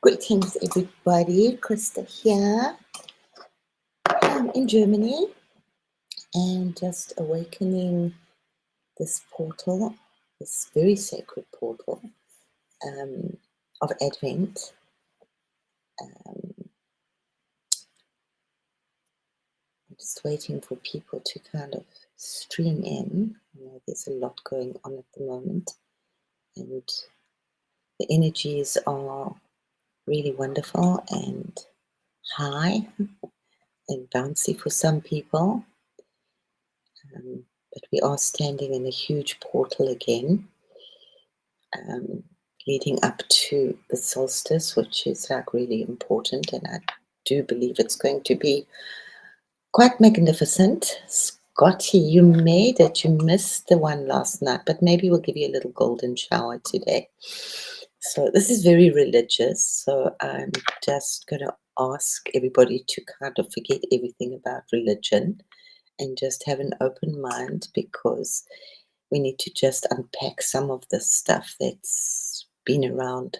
Greetings, everybody. Krista here. I'm in Germany and just awakening this portal, this very sacred portal of Advent. I'm just waiting for people to kind of stream in. There's a lot going on at the moment, and the energies are really wonderful and high and bouncy for some people. But we are standing in a huge portal again, leading up to the solstice, which is like really important, and I do believe it's going to be quite magnificent. Scotty, you made it. You missed the one last night, but maybe we'll give you a little golden shower today. So this is very religious, so I'm just going to ask everybody to kind of forget everything about religion and just have an open mind, because we need to just unpack some of the stuff that's been around.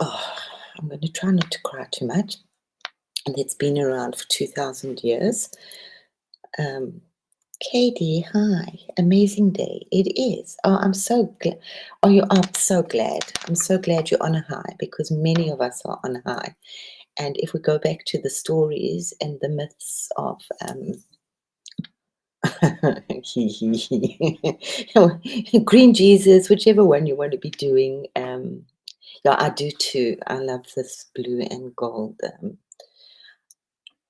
I'm going to try not to cry too much. And it's been around for 2,000 years. Katie, hi. Amazing day. It is. Oh, I'm so glad. Oh, I'm so glad. I'm so glad you're on a high, because many of us are on a high. And if we go back to the stories and the myths of Green Jesus, whichever one you want to be doing. Yeah, I do too. I love this blue and gold.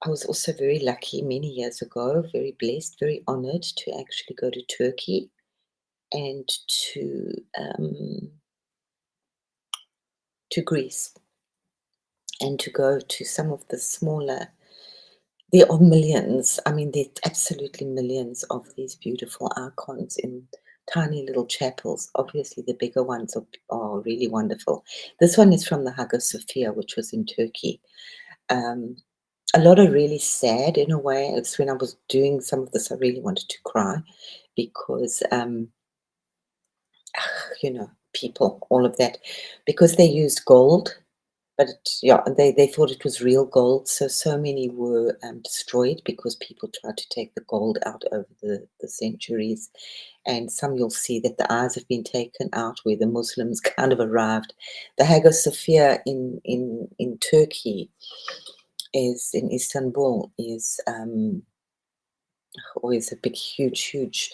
I was also very lucky many years ago, very blessed, very honored to actually go to Turkey and to Greece, and to go to some of the smaller. There are millions. I mean, there are absolutely millions of these beautiful icons in tiny little chapels. Obviously, the bigger ones are really wonderful. This one is from the Hagia Sophia, which was in Turkey. A lot are really sad in a way. It's when I was doing some of this, I really wanted to cry, because, people, all of that, because they used gold. But yeah, they thought it was real gold, so many were destroyed because people tried to take the gold out over the centuries. And some, you'll see that the eyes have been taken out where the Muslims kind of arrived. The Hagia Sophia in Turkey, is in Istanbul, is always a big, huge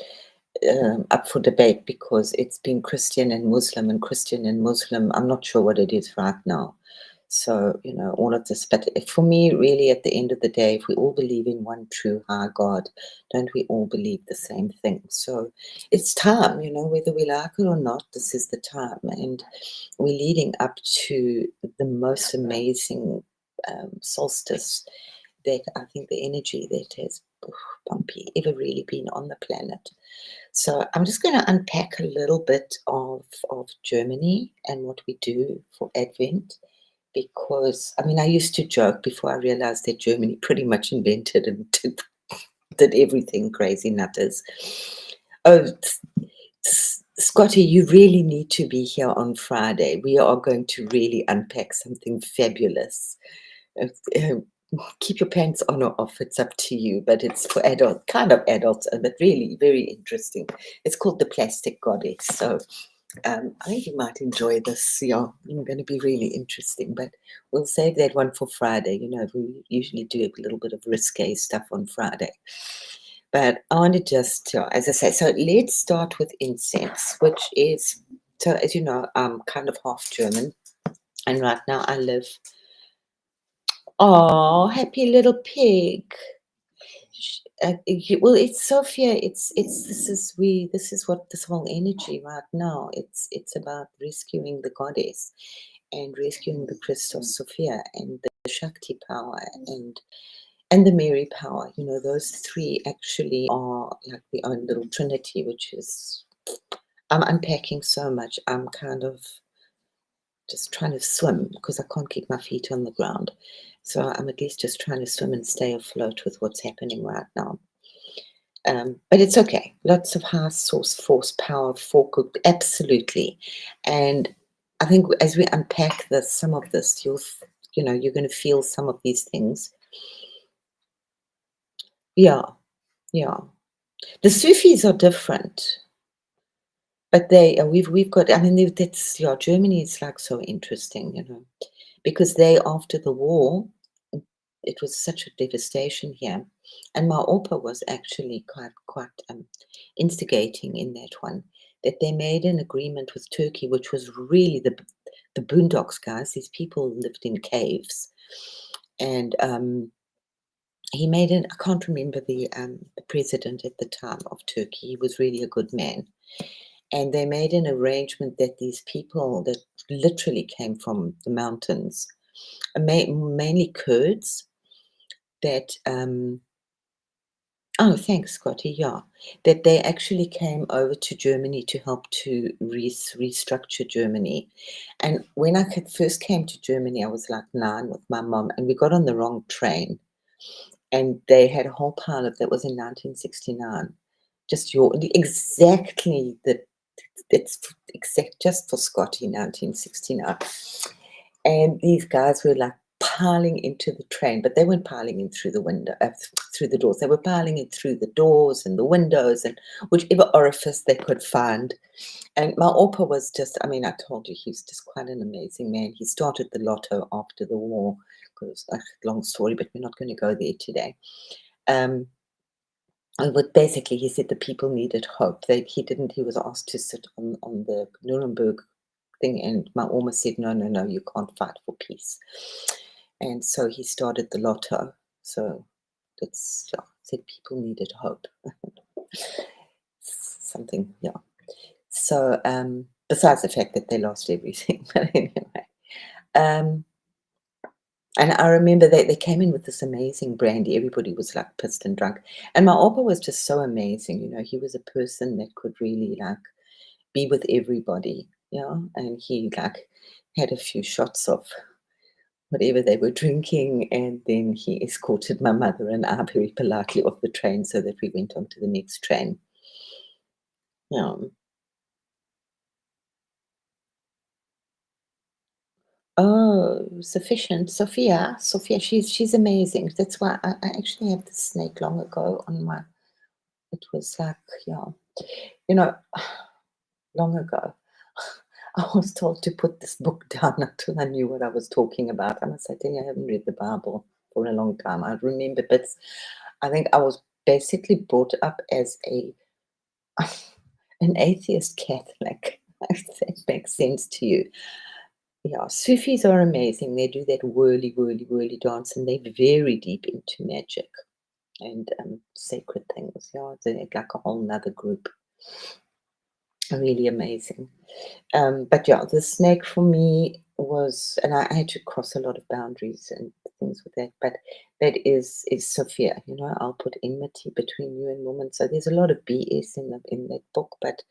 up for debate, because it's been Christian and Muslim and Christian and Muslim. I'm not sure what it is right now. So, all of this. But for me, really, at the end of the day, if we all believe in one true high God, don't we all believe the same thing? So it's time, whether we like it or not, this is the time. And we're leading up to the most amazing solstice that I think the energy that has bumpy ever really been on the planet. So I'm just going to unpack a little bit of Germany and what we do for Advent, because, I mean, I used to joke before I realized that Germany pretty much invented and did everything, crazy nutters. Oh, Scotty, you really need to be here on Friday. We are going to really unpack something fabulous. Keep your pants on or off, it's up to you, but it's for adults, kind of adults, but really very interesting. It's called The Plastic Goddess. So I think you might enjoy this. Yeah, it's going to be really interesting, but we'll save that one for Friday. We usually do a little bit of risque stuff on Friday. But I want to just, as I say, so let's start with incense, which is, so as you know, I'm kind of half German, and right now I live. Oh, happy little pig. Well, it's Sophia. This is what this whole energy right now. It's about rescuing the goddess and rescuing the Christos Sophia and the Shakti power and the Mary power. Those three actually are like the own little trinity, which is, I'm unpacking so much. I'm kind of just trying to swim because I can't keep my feet on the ground. So I'm at least just trying to swim and stay afloat with what's happening right now. But it's okay. Lots of high source force power for good, absolutely. And I think as we unpack this, some of this, you're going to feel some of these things. Yeah, yeah. The Sufis are different, but we've got. I mean, that's yeah. Germany is like so interesting, because they after the war, it was such a devastation here, and my Opa was actually quite instigating in that one. That they made an agreement with Turkey, which was really the boondocks, guys. These people lived in caves, and he made an. I can't remember the president at the time of Turkey. He was really a good man, and they made an arrangement that these people that literally came from the mountains, mainly Kurds, that oh, thanks, Scotty. Yeah, that they actually came over to Germany to help to restructure Germany. And when I first came to Germany, I was like 9 with my mom, and we got on the wrong train. And they had a whole pilot that was in 1969. Just exactly it's exact just for Scotty 1969. And these guys were like piling into the train, but they weren't piling in through the window, through the doors. They were piling in through the doors and the windows and whichever orifice they could find. And my Opa was just, I mean, I told you, he's just quite an amazing man. He started the lotto after the war, because a long story, but we're not going to go there today. Um, but basically, he said the people needed hope. He was asked to sit on the Nuremberg thing, and my Oma said, no, no, no, you can't fight for peace. And so he started the lotto. So that's, yeah, said people needed hope. Something, yeah. So, besides the fact that they lost everything, but anyway. Um, and I remember they came in with this amazing brandy. Everybody was like pissed and drunk. And my Opa was just so amazing. He was a person that could really like be with everybody. And he like had a few shots of whatever they were drinking. And then he escorted my mother and I very politely off the train so that we went on to the next train. Yeah. Oh, sufficient. Sophia, she's amazing. That's why I actually have this snake long ago on my. It was like, yeah, you know, long ago. I was told to put this book down until I knew what I was talking about. I must say, tell you, I haven't read the Bible for a long time. I remember bits. I think I was basically brought up as an atheist Catholic. If that makes sense to you. Yeah, Sufis are amazing. They do that whirly, whirly, whirly dance, and they're very deep into magic and sacred things. Yeah, they're like a whole nother group. Really amazing. But yeah, the snake for me was, and I had to cross a lot of boundaries and things with that. But that is Sophia. I'll put enmity between you and woman. So there's a lot of BS in that book, but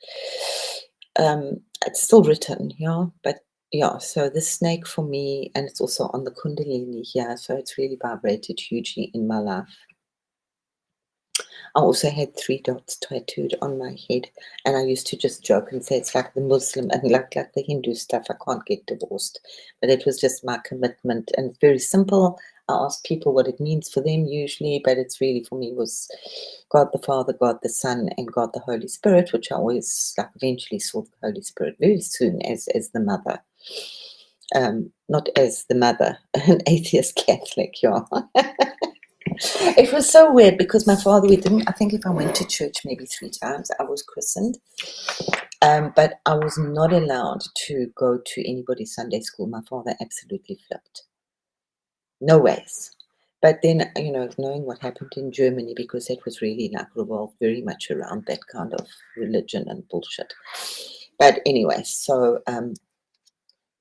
it's still written, yeah. But yeah, so the snake for me, and it's also on the Kundalini here, so it's really vibrated hugely in my life. I also had 3 dots tattooed on my head, and I used to just joke and say it's like the Muslim and like the Hindu stuff. I can't get divorced, but it was just my commitment, and it's very simple. I ask people what it means for them usually, but it's really for me was God the Father, God the Son, and God the Holy Spirit, which I always like eventually saw the Holy Spirit very soon as the mother. Not as the mother, an atheist Catholic, yeah. It was so weird because my father, I think if I went to church maybe 3 times, I was christened. But I was not allowed to go to anybody's Sunday school. My father absolutely flipped. No ways. But then, knowing what happened in Germany, because that was really like revolved very much around that kind of religion and bullshit. But anyway, so,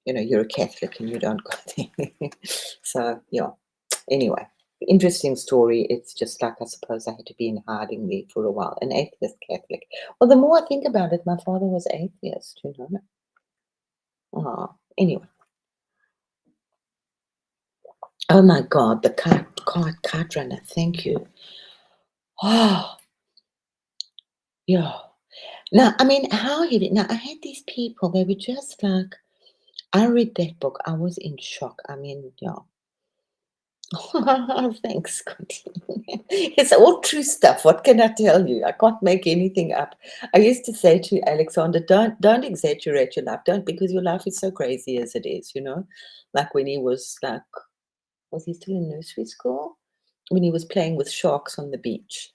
you're a Catholic and you don't go there. So, yeah. Anyway, interesting story. It's just like I suppose I had to be in hiding there for a while. An atheist Catholic. Well, the more I think about it, my father was atheist. Oh, anyway. Oh my God, the card runner. Thank you. Oh, Yeah. Now, I mean, how heavy? Now, I had these people, they were just like, I read that book, I was in shock. I mean, yeah. Thanks, Scotty. It's all true stuff. What can I tell you? I can't make anything up. I used to say to Alexander, don't exaggerate your life. Don't, because your life is so crazy as it is, you know? Like when he was like, was he still in nursery school? When he was playing with sharks on the beach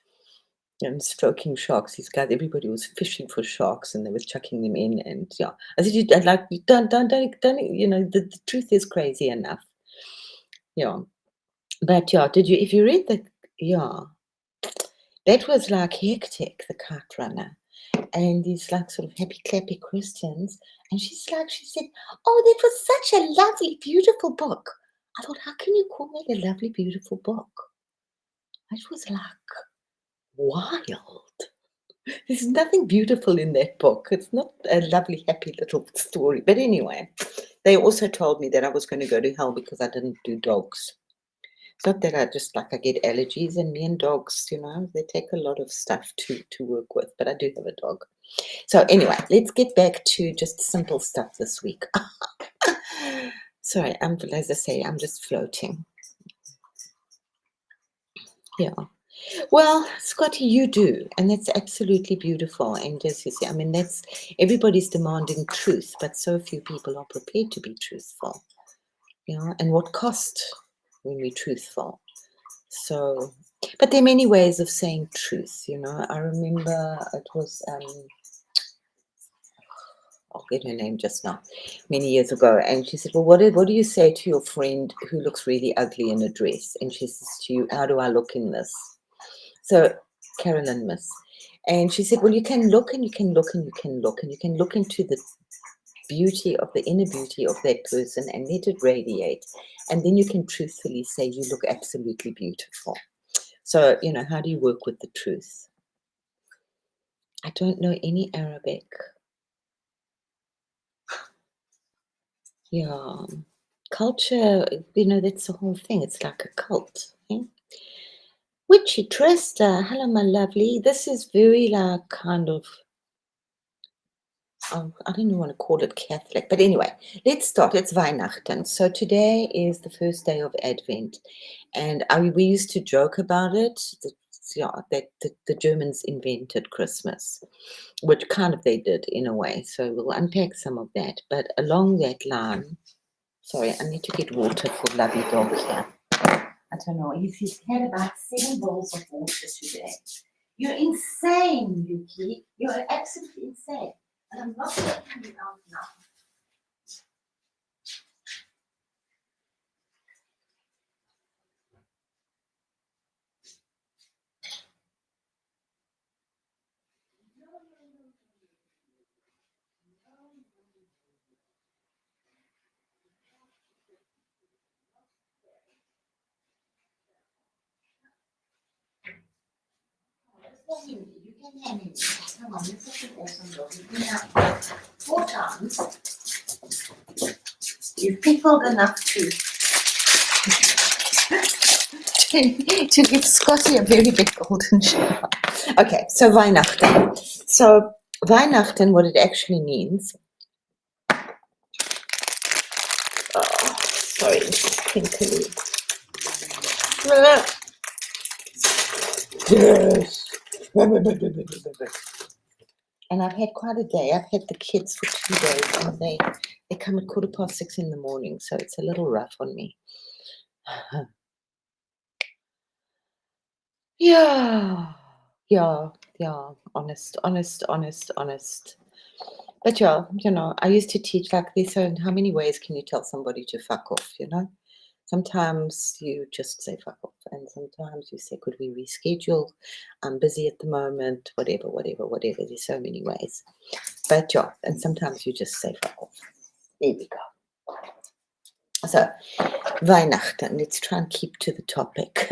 and stroking sharks. These guys, everybody was fishing for sharks and they were chucking them in. And yeah, I said, I'd like, don't, you know, the truth is crazy enough. Yeah. But yeah, if you read yeah, that was like hectic, the kite runner. And these like sort of happy clappy Christians. And she said, oh, that was such a lovely, beautiful book. I thought, how can you call that a lovely, beautiful book? It was like wild. There's nothing beautiful in that book. It's not a lovely, happy little story. But anyway, they also told me that I was going to go to hell because I didn't do dogs. It's not that I get allergies, and me and dogs, you know, they take a lot of stuff to work with, but I do have a dog. So anyway, let's get back to just simple stuff this week. Sorry, as I say, I'm just floating. Yeah. Well, Scotty, you do, and that's absolutely beautiful. And as you say, I mean, that's everybody's demanding truth, but so few people are prepared to be truthful. You know, and what cost when we're truthful? So, but there are many ways of saying truth. You know, I remember it was I'll get her name just now, many years ago, and she said, "Well, what do you say to your friend who looks really ugly in a dress?" And she says to you, "How do I look in this?" So, Carolyn Miss. And she said, well, you can look and you can look and you can look and you can look into the beauty of the inner beauty of that person and let it radiate. And then you can truthfully say, you look absolutely beautiful. So, you know, how do you work with the truth? I don't know any Arabic. Yeah. Culture, you know, that's the whole thing. It's like a cult. Eh? Witchy Trista, hello, my lovely. This is very like kind of, I don't even want to call it Catholic, but anyway, let's start. It's Weihnachten. So today is the first day of Advent, and we used to joke about it. That the Germans invented Christmas, which kind of they did in a way. So we'll unpack some of that. But along that line, sorry, I need to get water for lovely dog here. I don't know. He's had about 7 bowls of water today. You're insane, Yuki. You're absolutely insane. And I'm not letting you out now. You can hand me. Come on, let's put that some dog. You've been out 4 times. You've pickled enough to give Scotty a very big golden shower. Okay, so Weihnachten. So Weihnachten, what it actually means. Oh, sorry, this is crinkly. Yes. And I've had quite a day. I've had the kids for 2 days, and they come at 6:15 in the morning, so it's a little rough on me. Yeah, yeah. Honest. But yeah, you know, I used to teach like this. So, in how many ways can you tell somebody to fuck off? You know, sometimes you just say fuck off, and sometimes you say, could we reschedule? I'm busy at the moment. Whatever. There's so many ways. But yeah, and sometimes you just say fuck off. There we go. So, Weihnachten. Let's try and keep to the topic.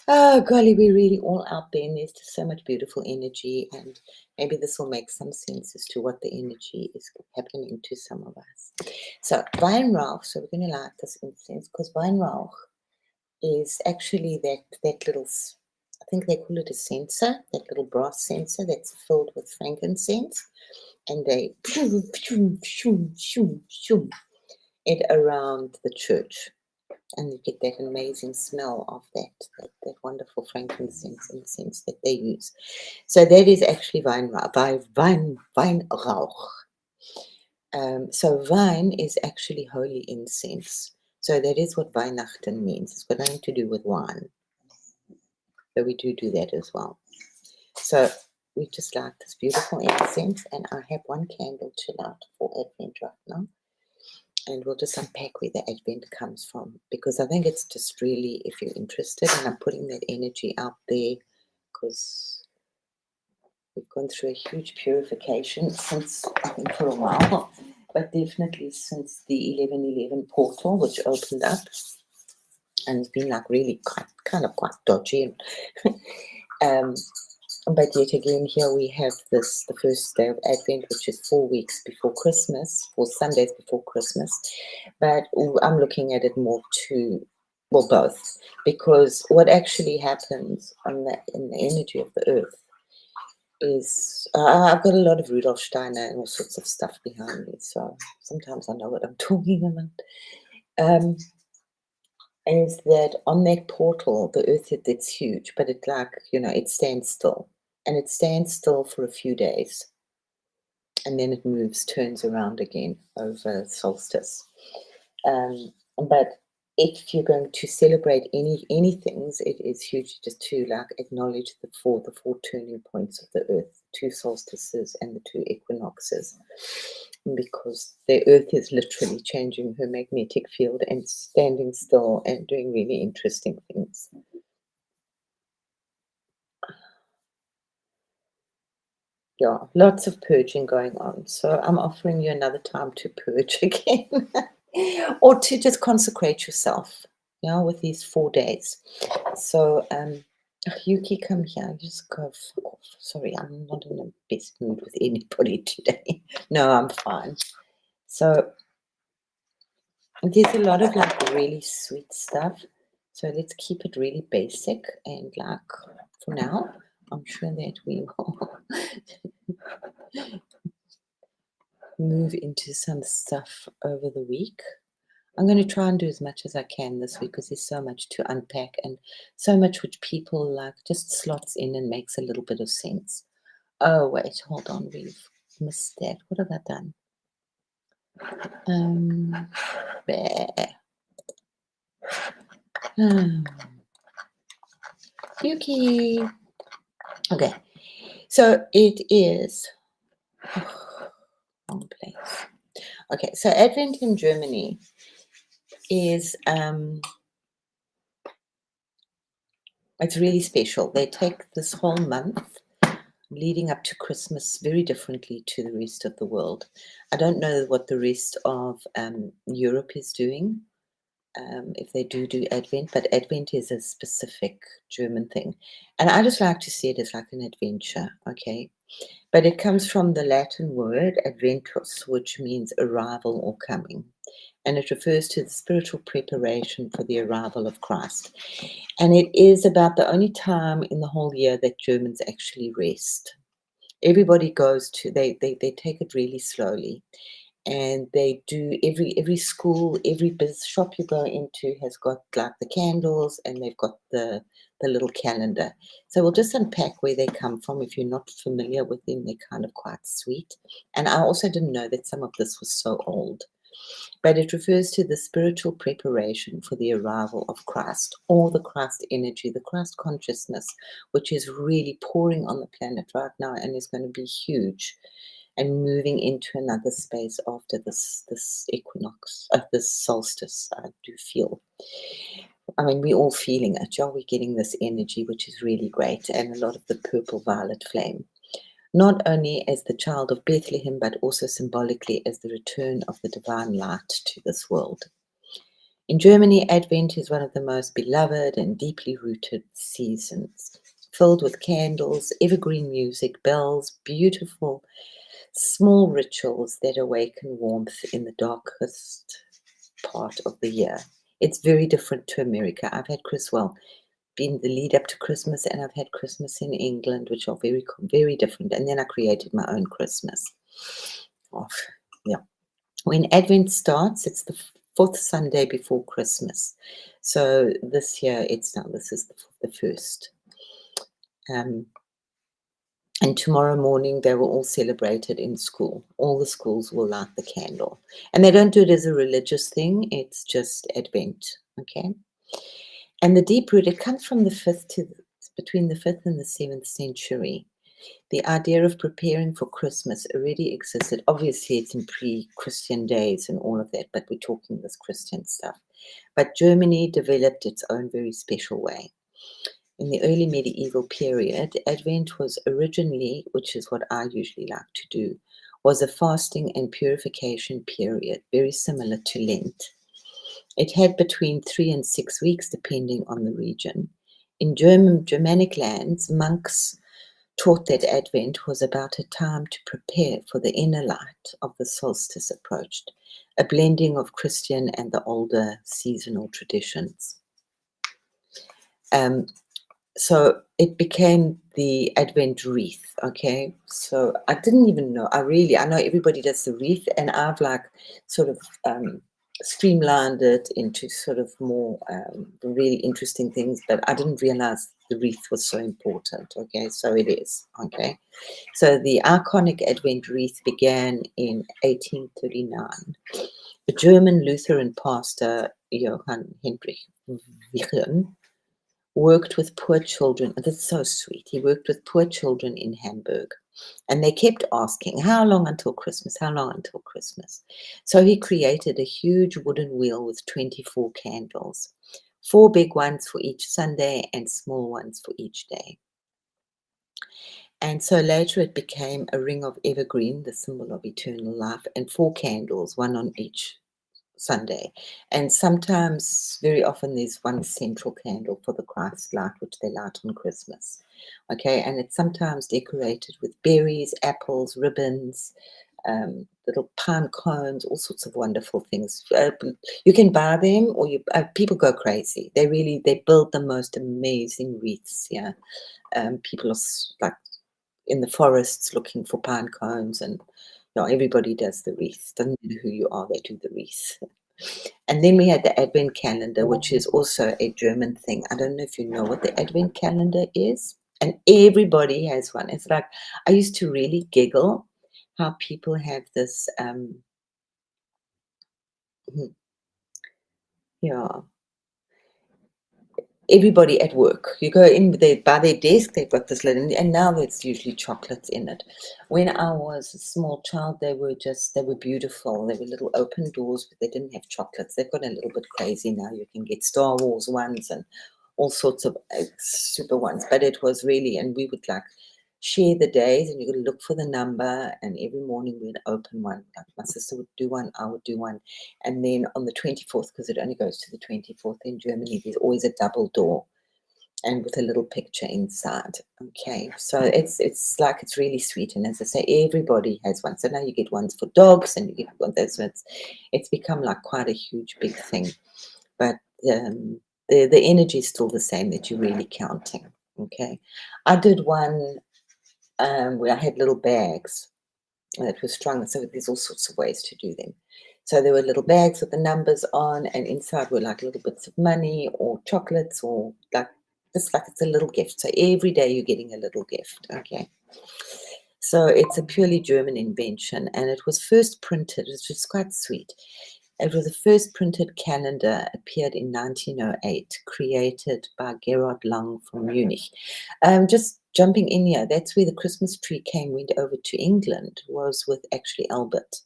Oh, golly, we're really all out there, and there's just so much beautiful energy, and maybe this will make some sense as to what the energy is happening to some of us. So, Weinrauch, so we're going to light this incense, because Weinrauch is actually that little I think they call it a censer, that little brass censer that's filled with frankincense, and they it around the church, and you get that amazing smell of that wonderful frankincense incense that they use. So that is actually Weinrauch. So wine is actually holy incense. So that is what Weihnachten means. It's got nothing to do with wine. So we do that as well. So we just like this beautiful incense, and I have one candle to light for Advent right now. And we'll just unpack where the Advent comes from, because I think it's just really, if you're interested, and I'm putting that energy out there because we've gone through a huge purification since, I think, for a while, but definitely since the 11/11 portal, which opened up, and it's been like really kind of quite dodgy. But yet again, here we have the first day of Advent, which is 4 weeks before Christmas, 4 Sundays before Christmas. But I'm looking at it more to, well, both, because what actually happens in the energy of the earth is, I've got a lot of Rudolf Steiner and all sorts of stuff behind me, so sometimes I know what I'm talking about. Is that on that portal, the earth, it's huge, but it it stands still. And it stands still for a few days, and then it moves, turns around again over solstice. But if you're going to celebrate any things, it is huge just to acknowledge the four turning points of the earth, 2 solstices and the 2 equinoxes, because the earth is literally changing her magnetic field and standing still and doing really interesting things. Yeah, lots of purging going on. So I'm offering you another time to purge again, or to just consecrate yourself, with these 4 days. So, Yuki, come here. Just go fuck off. Sorry, I'm not in the best mood with anybody today. No, I'm fine. So there's a lot of really sweet stuff. So let's keep it really basic, and for now, I'm sure that we will move into some stuff over the week. I'm going to try and do as much as I can this week, because there's so much to unpack, and so much which people just slots in and makes a little bit of sense. Oh, wait, hold on. We've missed that. What have I done? There. Yuki. Okay. So it is. Wrong place. Okay. So Advent in Germany is it's really special. They take this whole month leading up to Christmas very differently to the rest of the world. I don't know what the rest of Europe is doing, if they do Advent, but Advent is a specific German thing. And I just like to see it as like an adventure, okay? But it comes from the Latin word adventus, which means arrival or coming. And it refers to the spiritual preparation for the arrival of Christ. And it is about the only time in the whole year that Germans actually rest. Everybody goes to, they take it really slowly. And they do, every school, every business shop you go into has got the candles, and they've got the little calendar. So we'll just unpack where they come from. If you're not familiar with them, they're kind of quite sweet. And I also didn't know that some of this was so old. But it refers to the spiritual preparation for the arrival of Christ, or the Christ energy, the Christ consciousness, which is really pouring on the planet right now and is going to be huge, and moving into another space after this equinox, this solstice. I do feel. I mean, we're all feeling it. Are we getting this energy, which is really great, and a lot of the purple violet flame, not only as the child of Bethlehem, but also symbolically as the return of the divine light to this world. In Germany, Advent is one of the most beloved and deeply rooted seasons, filled with candles, evergreen music, bells, beautiful small rituals that awaken warmth in the darkest part of the year. It's very different to America. I've had Criswell been the lead up to Christmas, and I've had Christmas in England, which are very different. And then I created my own Christmas. Of yeah. When Advent starts, it's the fourth Sunday before Christmas. So this year, this is the first. And tomorrow morning, they will all celebrate it in school. All the schools will light the candle. And they don't do it as a religious thing. It's just Advent, okay? And the deep root, it comes from between the 5th and the 7th century. The idea of preparing for Christmas already existed. Obviously, it's in pre-Christian days and all of that, but we're talking this Christian stuff. But Germany developed its own very special way. In the early medieval period, Advent was originally, which is what I usually like to do, was a fasting and purification period, very similar to Lent. It had between 3 and 6 weeks, depending on the region. In Germanic lands, monks taught that Advent was about a time to prepare for the inner light of the solstice approached, a blending of Christian and the older seasonal traditions. So it became the Advent wreath, okay? So I didn't even know, I know everybody does the wreath, and I've like sort of streamlined it into sort of more really interesting things, but I didn't realize the wreath was so important, okay? So it is, okay? So the iconic Advent wreath began in 1839. The German Lutheran pastor Johann Hendrich Wichern worked with poor children. That's so sweet. He worked with poor children in Hamburg. And they kept asking, how long until Christmas? How long until Christmas? So he created a huge wooden wheel with 24 candles, 4 big ones for each Sunday and small ones for each day. And so later it became a ring of evergreen, the symbol of eternal life, and 4 candles, one on each Sunday. And sometimes, very often, there's one central candle for the Christ light, which they light on Christmas. Okay, and it's sometimes decorated with berries, apples, ribbons, little pine cones, all sorts of wonderful things. You can buy them, or people go crazy. They build the most amazing wreaths. Yeah, people are like in the forests looking for pine cones, and everybody does the wreath. Doesn't matter who you are, they do the wreath. And then we had the Advent calendar, which is also a German thing. I don't know if you know what the Advent calendar is. And everybody has one. It's like, I used to really giggle how people have this, yeah, everybody at work. You go in by their desk, they've got this little, and now there's usually chocolates in it. When I was a small child, they were beautiful. They were little open doors, but they didn't have chocolates. They've got a little bit crazy now. You can get Star Wars ones and all sorts of super ones. But it was really, and we would like share the days, and you could look for the number, and every morning we'd open one. Like my sister would do one, I would do one. And then on the 24th, because it only goes to the 24th in Germany, there's always a double door and with a little picture inside. Okay, so it's really sweet. And as I say, everybody has one. So now you get ones for dogs, and you get one that's it's become like quite a huge big thing. But the energy is still the same, that you're really counting. Okay, I did one where I had little bags that were strung. So there's all sorts of ways to do them. So there were little bags with the numbers on, and inside were like little bits of money or chocolates, or like just like it's a little gift. So every day you're getting a little gift. Okay. So it's a purely German invention, and it was first printed. It's just quite sweet. It was the first printed calendar, appeared in 1908, created by Gerhard Lang from Munich. Just jumping in here, that's where the Christmas tree went over to England, was with actually Albert,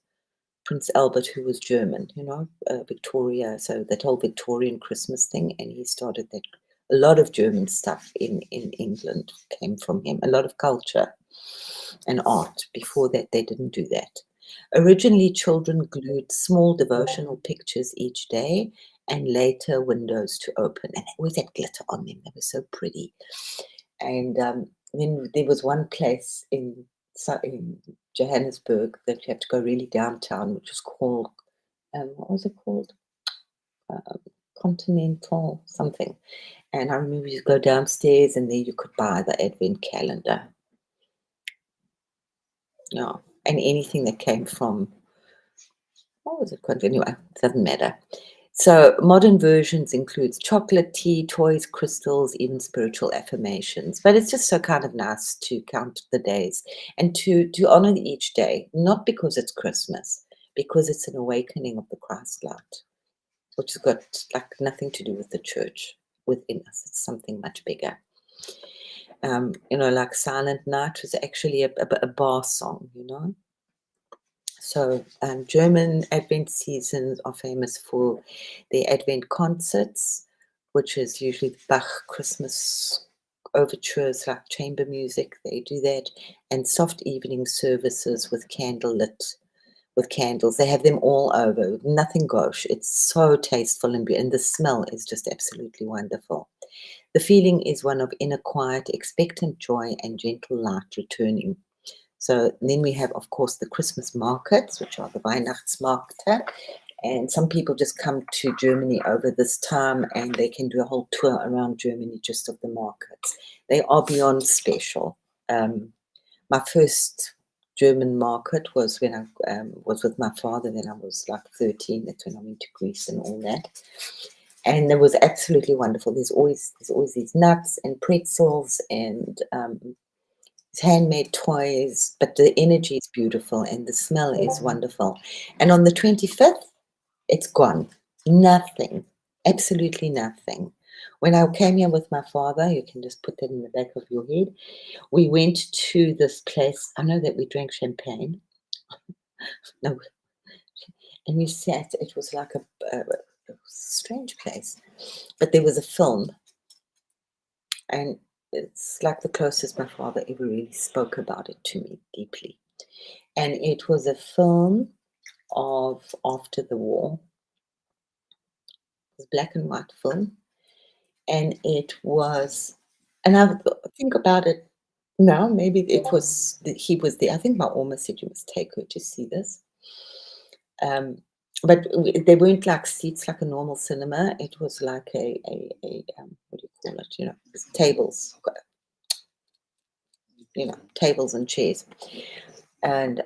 Prince Albert, who was German, Victoria. So that whole Victorian Christmas thing, and he started that. A lot of German stuff in England came from him, a lot of culture and art. Before that, they didn't do that. Originally, children glued small devotional pictures each day, and later windows to open. And they always had glitter on them. They were so pretty. And then there was one place in Johannesburg that you have to go really downtown, which was called, what was it called? Continental something. And I remember you go downstairs and there you could buy the advent calendar. Yeah. And anything that came from, what was it called? Anyway, it doesn't matter. So modern versions includes chocolate, tea, toys, crystals, even spiritual affirmations. But it's just so kind of nice to count the days and to honor each day, not because it's Christmas, because it's an awakening of the Christ light, which has got like nothing to do with the church within us. It's something much bigger. Like Silent Night was actually a bar song, So German Advent seasons are famous for their Advent concerts, which is usually Bach Christmas overtures, like chamber music. They do that, and soft evening services with with candles. They have them all over. Nothing gauche. It's so tasteful and the smell is just absolutely wonderful. The feeling is one of inner quiet, expectant joy, and gentle light returning. So then we have, of course, the Christmas markets, which are the Weihnachtsmärkte. And some people just come to Germany over this time and they can do a whole tour around Germany just of the markets. They are beyond special. My first German market was when I was with my father when I was like 13. That's when I went to Greece and all that. And it was absolutely wonderful. There's always these nuts and pretzels and handmade toys, but the energy is beautiful and the smell is wonderful. And on the 25th, it's gone. Nothing. Absolutely nothing. When I came here with my father, you can just put that in the back of your head. We went to this place. I know that we drank champagne. No, and we sat. It was like a strange place, but there was a film, and it's like the closest my father ever really spoke about it to me deeply. And it was a film of after the war. It was a black and white film, and it was. And I think about it now. Maybe he was there. I think my Oma said you must take her to see this. But they weren't like seats like a normal cinema. It was like a what do you call it? Tables, tables and chairs, and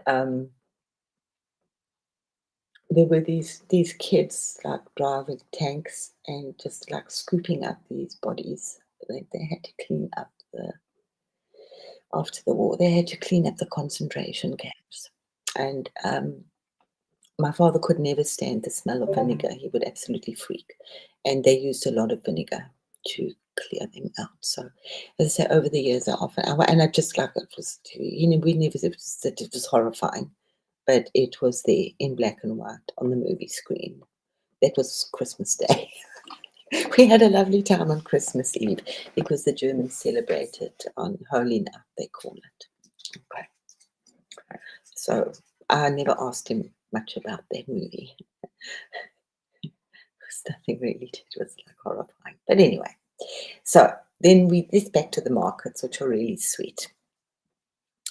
there were these kids like driving tanks and just like scooping up these bodies. They had to clean up after the war. They had to clean up the concentration camps, and my father could never stand the smell of vinegar. He would absolutely freak. And they used a lot of vinegar to clear them out. So, as I say, over the years, and I just like it was, we never, it was horrifying. But it was there in black and white on the movie screen. That was Christmas Day. We had a lovely time on Christmas Eve because the Germans celebrated on Holy Night, they call it. Okay. So I never asked him much about that movie. There's nothing really to it. It was like horrifying. But anyway, so then this back to the markets, which are really sweet.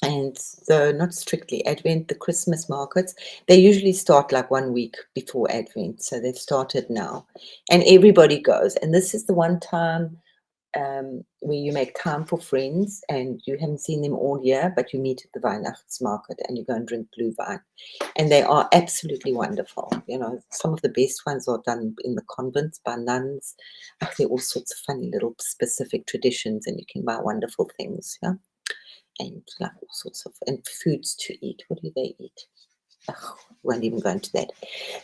And so not strictly Advent, the Christmas markets, they usually start like 1 week before Advent. So they've started now. And everybody goes. And this is the one time where you make time for friends and you haven't seen them all year, but you meet at the Weihnachtsmarkt and you go and drink Glühwein. And they are absolutely wonderful. Some of the best ones are done in the convents by nuns. There are all sorts of funny little specific traditions and you can buy wonderful things. Yeah. And like all sorts of and foods to eat. What do they eat? Won't even go into that.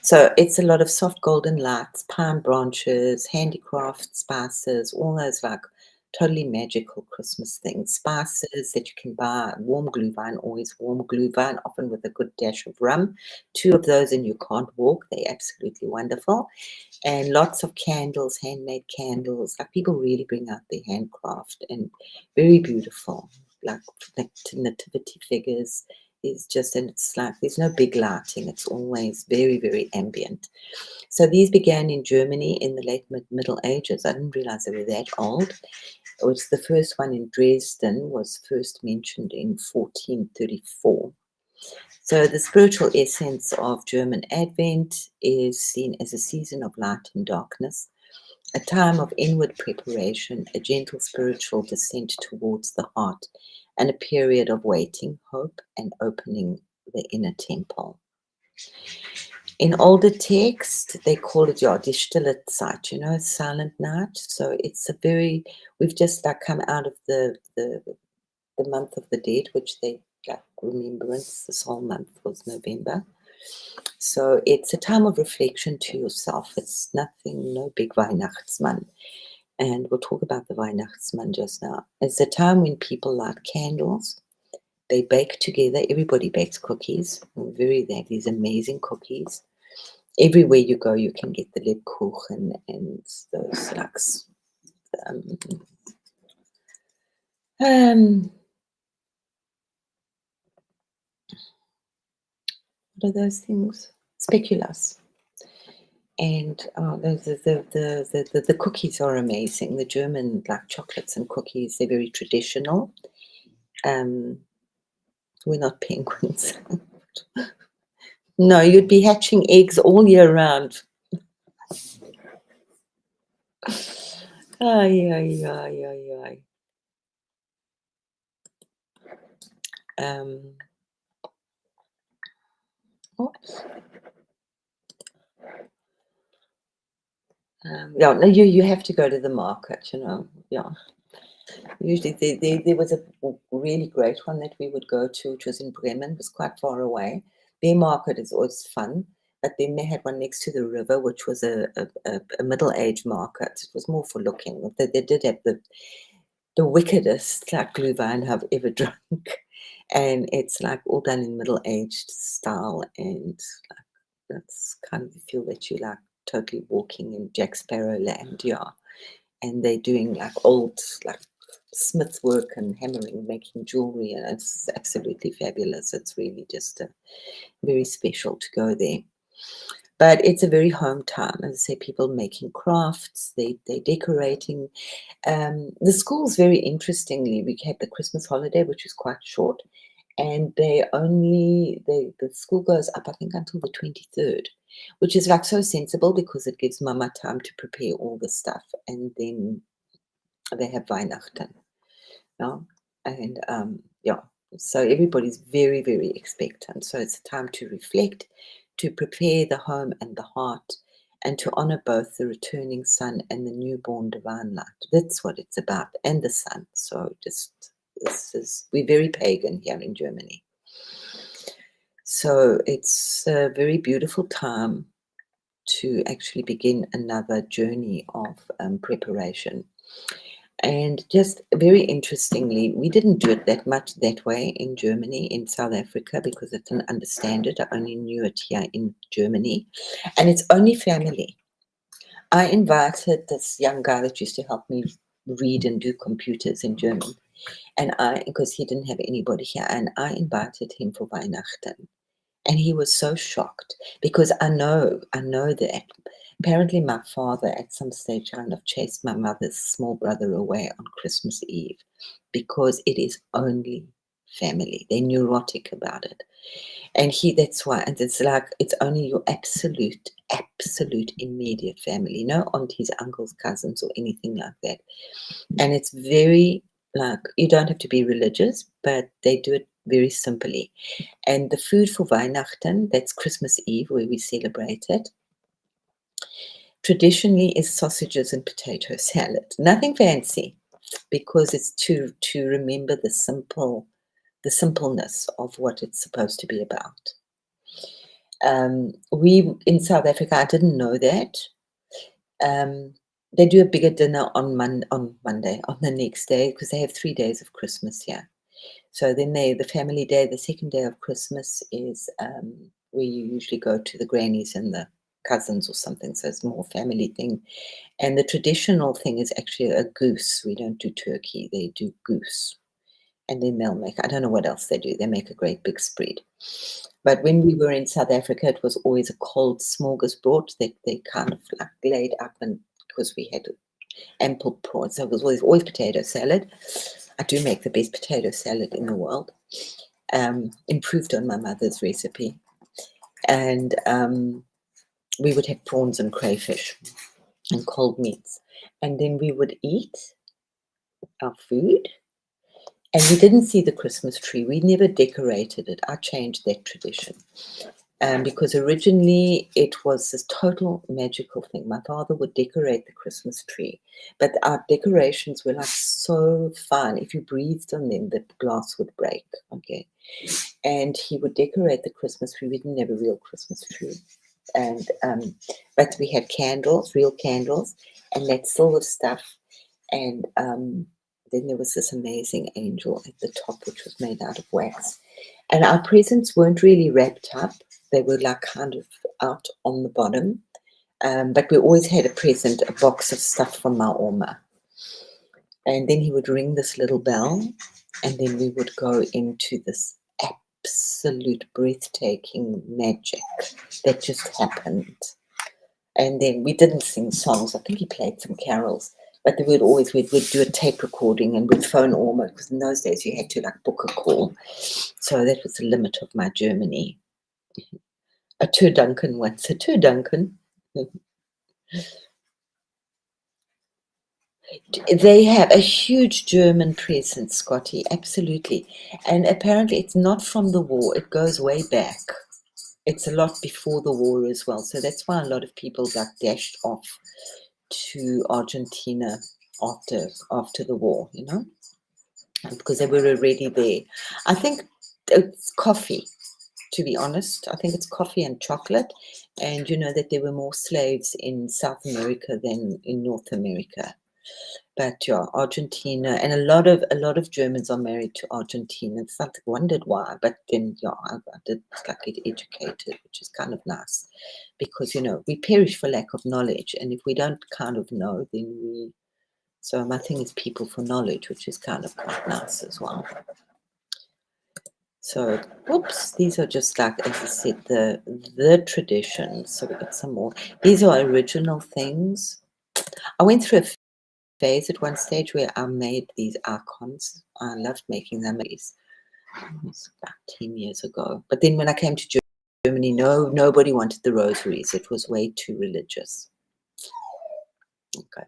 So it's a lot of soft golden lights, palm branches, handicraft, spices, all those like totally magical Christmas things. Spices that you can buy, warm Glühwein, always warm Glühwein, often with a good dash of rum. 2 of those and you can't walk. They're absolutely wonderful. And lots of candles, handmade candles. Like people really bring out their handcraft and very beautiful. Like nativity figures is just, and it's like there's no big lighting, it's always very, very ambient. So these began in Germany in the late Middle Ages. I didn't realize they were that old. It was the first one in Dresden, was first mentioned in 1434. So the spiritual essence of German Advent is seen as a season of light and darkness. a time of inward preparation, a gentle spiritual descent towards the heart, and a period of waiting, hope, and opening the inner temple. In older text, they call it die stille Zeit, silent night. So it's a very, we've just like come out of the month of the dead, which they like remembrance. This whole month was November. So it's a time of reflection to yourself. It's nothing, no big Weihnachtsmann. And we'll talk about the Weihnachtsmann just now. It's a time when people light candles. They bake together. Everybody bakes cookies. These amazing cookies. Everywhere you go, you can get the Lebkuchen and those like what are those things? Speculoos. And the cookies are amazing. The German like chocolates and cookies, they're very traditional. We're not penguins. No, you'd be hatching eggs all year round. Ay, ay, ay, ay, ay. Oops. Yeah, no, you have to go to the market, yeah. Usually there was a really great one that we would go to, which was in Bremen. It was quite far away. Their market is always fun, but then they had one next to the river, which was a middle-aged market. It was more for looking. They did have the wickedest like glühwein I've ever drunk, and it's like all done in middle-aged style, and like that's kind of the feel that you like totally walking in Jack Sparrow land, yeah. And they're doing like old like smith work and hammering, making jewelry, and it's absolutely fabulous. It's really just very special to go there. But it's a very home time. As I say, people making crafts, they're decorating. The schools, very interestingly, we had the Christmas holiday, which is quite short, and the school goes up, I think, until the 23rd, which is like so sensible because it gives Mama time to prepare all the stuff, and then they have Weihnachten. Yeah, and yeah, so everybody's very, very expectant. So it's a time to reflect, to prepare the home and the heart, and to honor both the returning sun and the newborn divine light. That's what it's about, and the sun. So we're very pagan here in Germany. So it's a very beautiful time to actually begin another journey of preparation. And just very interestingly, we didn't do it that much that way in Germany, in South Africa, because I didn't understand it. I only knew it here in Germany. And it's only family. I invited this young guy that used to help me read and do computers in German. And because he didn't have anybody here, and I invited him for Weihnachten. And he was so shocked because I know that apparently my father at some stage kind of chased my mother's small brother away on Christmas Eve because it is only family. They're neurotic about it. And that's why, and it's like, it's only your absolute immediate family, no aunties, uncles, cousins, or anything like that. And it's very, like, you don't have to be religious, but they do it very simply. And the food for Weihnachten, that's Christmas Eve, where we celebrate it, traditionally is sausages and potato salad. Nothing fancy, because it's to remember the simpleness of what it's supposed to be about. We in South Africa, I didn't know that. They do a bigger dinner on Monday, on the next day, because they have 3 days of Christmas here. So then the family day, the second day of Christmas is where you usually go to the grannies and the cousins or something. So it's more family thing. And the traditional thing is actually a goose. We don't do turkey. They do goose. And then they'll make, I don't know what else they do. They make a great big spread. But when we were in South Africa, it was always a cold smorgasbord that they kind of like laid up, and because we had ample prawns. So it was always potato salad. I do make the best potato salad in the world, improved on my mother's recipe. And we would have prawns and crayfish. and cold meats. And then we would eat our food. And we didn't see the Christmas tree. We never decorated it. I changed that tradition. Because originally it was this total magical thing. My father would decorate the Christmas tree, but our decorations were like so fine. If you breathed on them, the glass would break. Okay. And he would decorate the Christmas tree. We didn't have a real Christmas tree. And but we had candles, real candles, and that silver stuff. And then there was this amazing angel at the top, which was made out of wax. And our presents weren't really wrapped up. They were like kind of out on the bottom. But we always had a present, a box of stuff from my Oma. And then he would ring this little bell, and then we would go into this absolute breathtaking magic that just happened. And then we didn't sing songs. I think he played some carols. But we'd do a tape recording and we'd phone Oma, because in those days you had to like book a call. So that was the limit of my Germany. A two Duncan once, a two Duncan. They have a huge German presence, Scotty, absolutely. And apparently it's not from the war, it goes way back. It's a lot before the war as well. So that's why a lot of people got dashed off to Argentina after the war, you know, because they were already there. I think it's coffee, to be honest. I think it's coffee and chocolate. And you know that there were more slaves in South America than in North America. But yeah, Argentina, and a lot of Germans are married to Argentinians. I wondered why, but then yeah, I did like get educated, which is kind of nice, because you know we perish for lack of knowledge, and if we don't kind of know, then we. So my thing is people for knowledge, which is kind of quite nice as well. So, whoops, these are just like, as I said, the traditions. So we got some more. These are original things. I went through a phase at one stage where I made these icons. I loved making them. It was about 10 years ago. But then when I came to Germany, nobody wanted the rosaries. It was way too religious. Okay.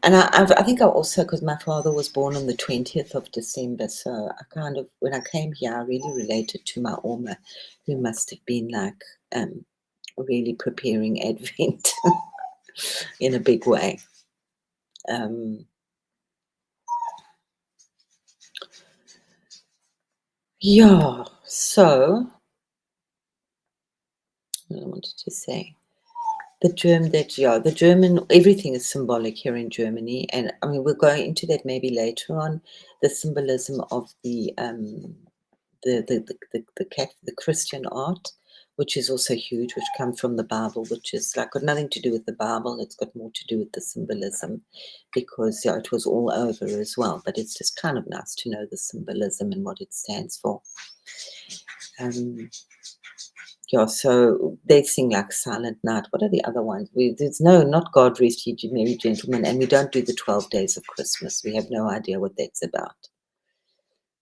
And I think I also, because my father was born on the 20th of December, so I kind of, when I came here, I really related to my Oma, who must have been like really preparing Advent in a big way. Yeah, so what I wanted to say. The German, everything is symbolic here in Germany. And I mean, we'll go into that maybe later on, the symbolism of the Christian art, which is also huge, which comes from the Bible, which is like got nothing to do with the Bible. It's got more to do with the symbolism, because yeah, it was all over as well. But it's just kind of nice to know the symbolism and what it stands for. Yeah, so they sing like Silent Night. What are the other ones? There's not God Rest Ye Merry Gentlemen, and we don't do the 12 Days of Christmas. We have no idea what that's about.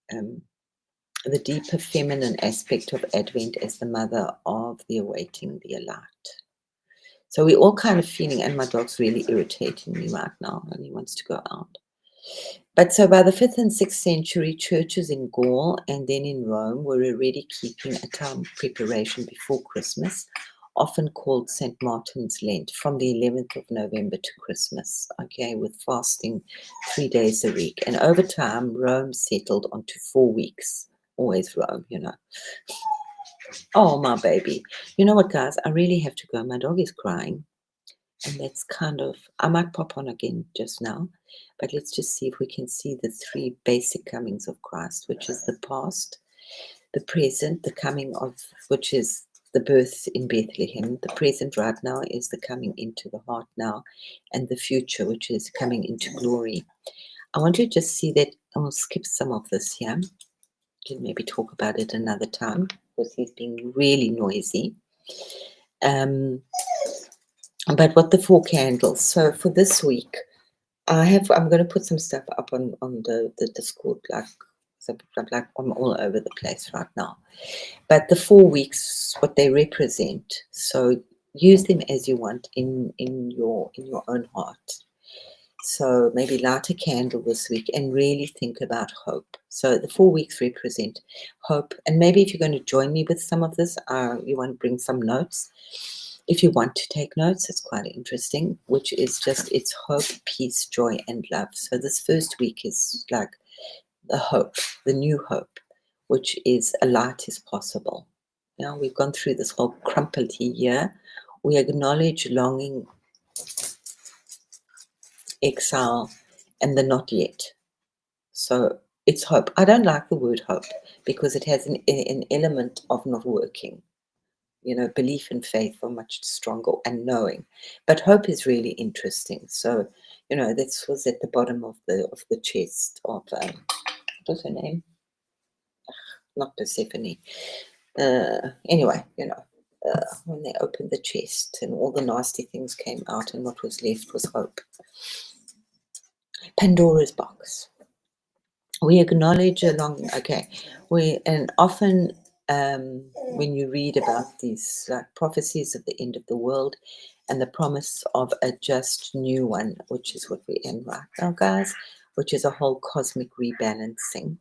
The deeper feminine aspect of Advent as the mother of the awaiting the light. So we're all kind of feeling, and my dog's really irritating me right now, and he wants to go out. But so by the 5th and 6th century, churches in Gaul and then in Rome were already keeping a time of preparation before Christmas, often called St. Martin's Lent, from the 11th of November to Christmas, okay, with fasting 3 days a week. And over time, Rome settled onto 4 weeks. Always Rome, you know. Oh, my baby. You know what, guys? I really have to go. My dog is crying. And that's kind of, I might pop on again just now, but let's just see if we can see the 3 basic comings of Christ, which is the past, the present, the coming of, which is the birth in Bethlehem. The present right now is the coming into the heart now, and the future, which is coming into glory. I want you to just see that. I'll skip some of this here. Can maybe talk about it another time, because he's being really noisy. But what the 4 candles. So for this week, I'm going to put some stuff up on the Discord, like I'm all over the place right now. But the 4 weeks, what they represent. So use them as you want in your own heart. So maybe light a candle this week and really think about hope. So the 4 weeks represent hope. And maybe if you're going to join me with some of this, you want to bring some notes. If you want to take notes, it's quite interesting, which is just, it's hope, peace, joy, and love. So this first week is like the hope, the new hope, which is a light is possible. Now we've gone through this whole crumpled year. We acknowledge longing, exile, and the not yet. So it's hope. I don't like the word hope because it has an element of not working. You know, belief and faith are much stronger, and knowing. But hope is really interesting. So, you know, this was at the bottom of the chest of what was her name? Not Persephone. Anyway, you know, when they opened the chest and all the nasty things came out, and what was left was hope. Pandora's box. We acknowledge along, okay, and often when you read about these prophecies of the end of the world and the promise of a just new one, which is what we're in right now, guys, which is a whole cosmic rebalancing.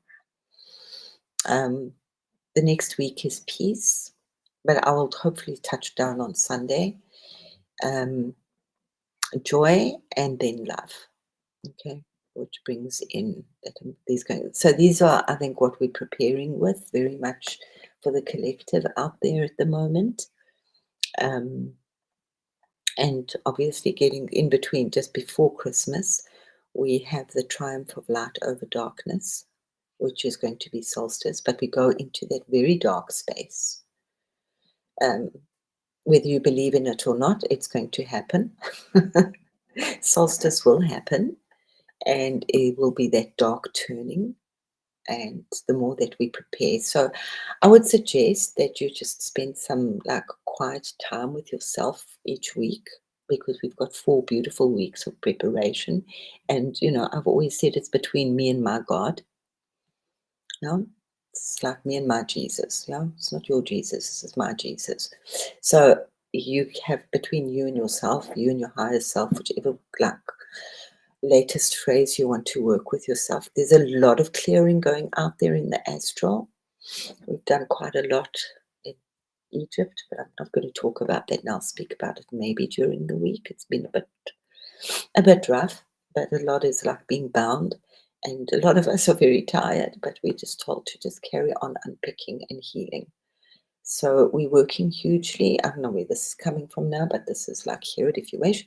The next week is peace, but I will hopefully touch down on Sunday. Joy, and then love. Okay, which brings in these kinds. So these are, I think, what we're preparing with very much for the collective out there at the moment. And obviously getting in between, just before Christmas, we have the triumph of light over darkness, which is going to be solstice, but we go into that very dark space. Whether you believe in it or not, it's going to happen. Solstice will happen. And it will be that dark turning, and the more that we prepare. So I would suggest that you just spend some quiet time with yourself each week, because we've got 4 beautiful weeks of preparation. And you know, I've always said it's between me and my God. Yeah, it's like me and my Jesus. Yeah, it's not your Jesus, this is my Jesus. So you have between you and yourself, you and your higher self, whichever latest phrase you want to work with yourself. There's a lot of clearing going out there in the astral. We've done quite a lot in Egypt, but I'm not going to talk about that now. I'll speak about it maybe during the week. It's been a bit rough, but a lot is like being bound, and a lot of us are very tired, but we're just told to just carry on unpicking and healing. So we're working hugely. I don't know where this is coming from now, but this is like, hear it if you wish.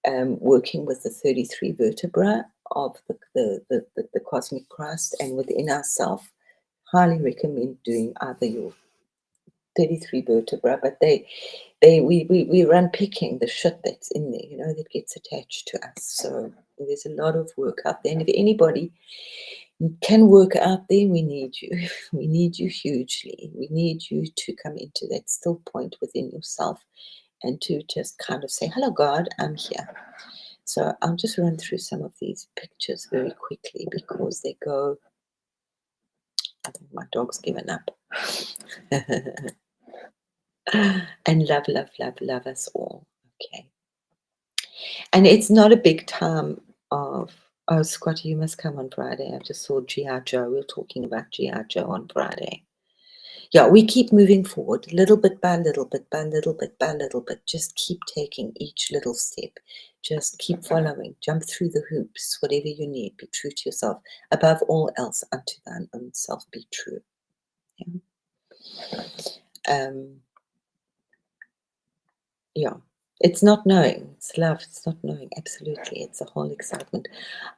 Working with the 33 vertebrae of the cosmic Christ and within ourselves. Highly recommend doing either your 33 vertebrae, but we run picking the shit that's in there, you know, that gets attached to us. So there's a lot of work out there, and if anybody can work out there, we need you. We need you hugely. We need you to come into that still point within yourself and to just kind of say, hello, God, I'm here. So I'll just run through some of these pictures very quickly because they go, I think my dog's given up. And love, love, love, love us all. Okay. And it's not a big time of, oh, Scotty, you must come on Friday. I just saw G.I. Joe. We were talking about G.I. Joe on Friday. Yeah, we keep moving forward, little bit by little bit by little bit by little bit. Just keep taking each little step. Just keep following. Jump through the hoops, whatever you need. Be true to yourself. Above all else, unto thine own self be true. Yeah. It's not knowing. It's love. It's not knowing. Absolutely. It's a whole excitement.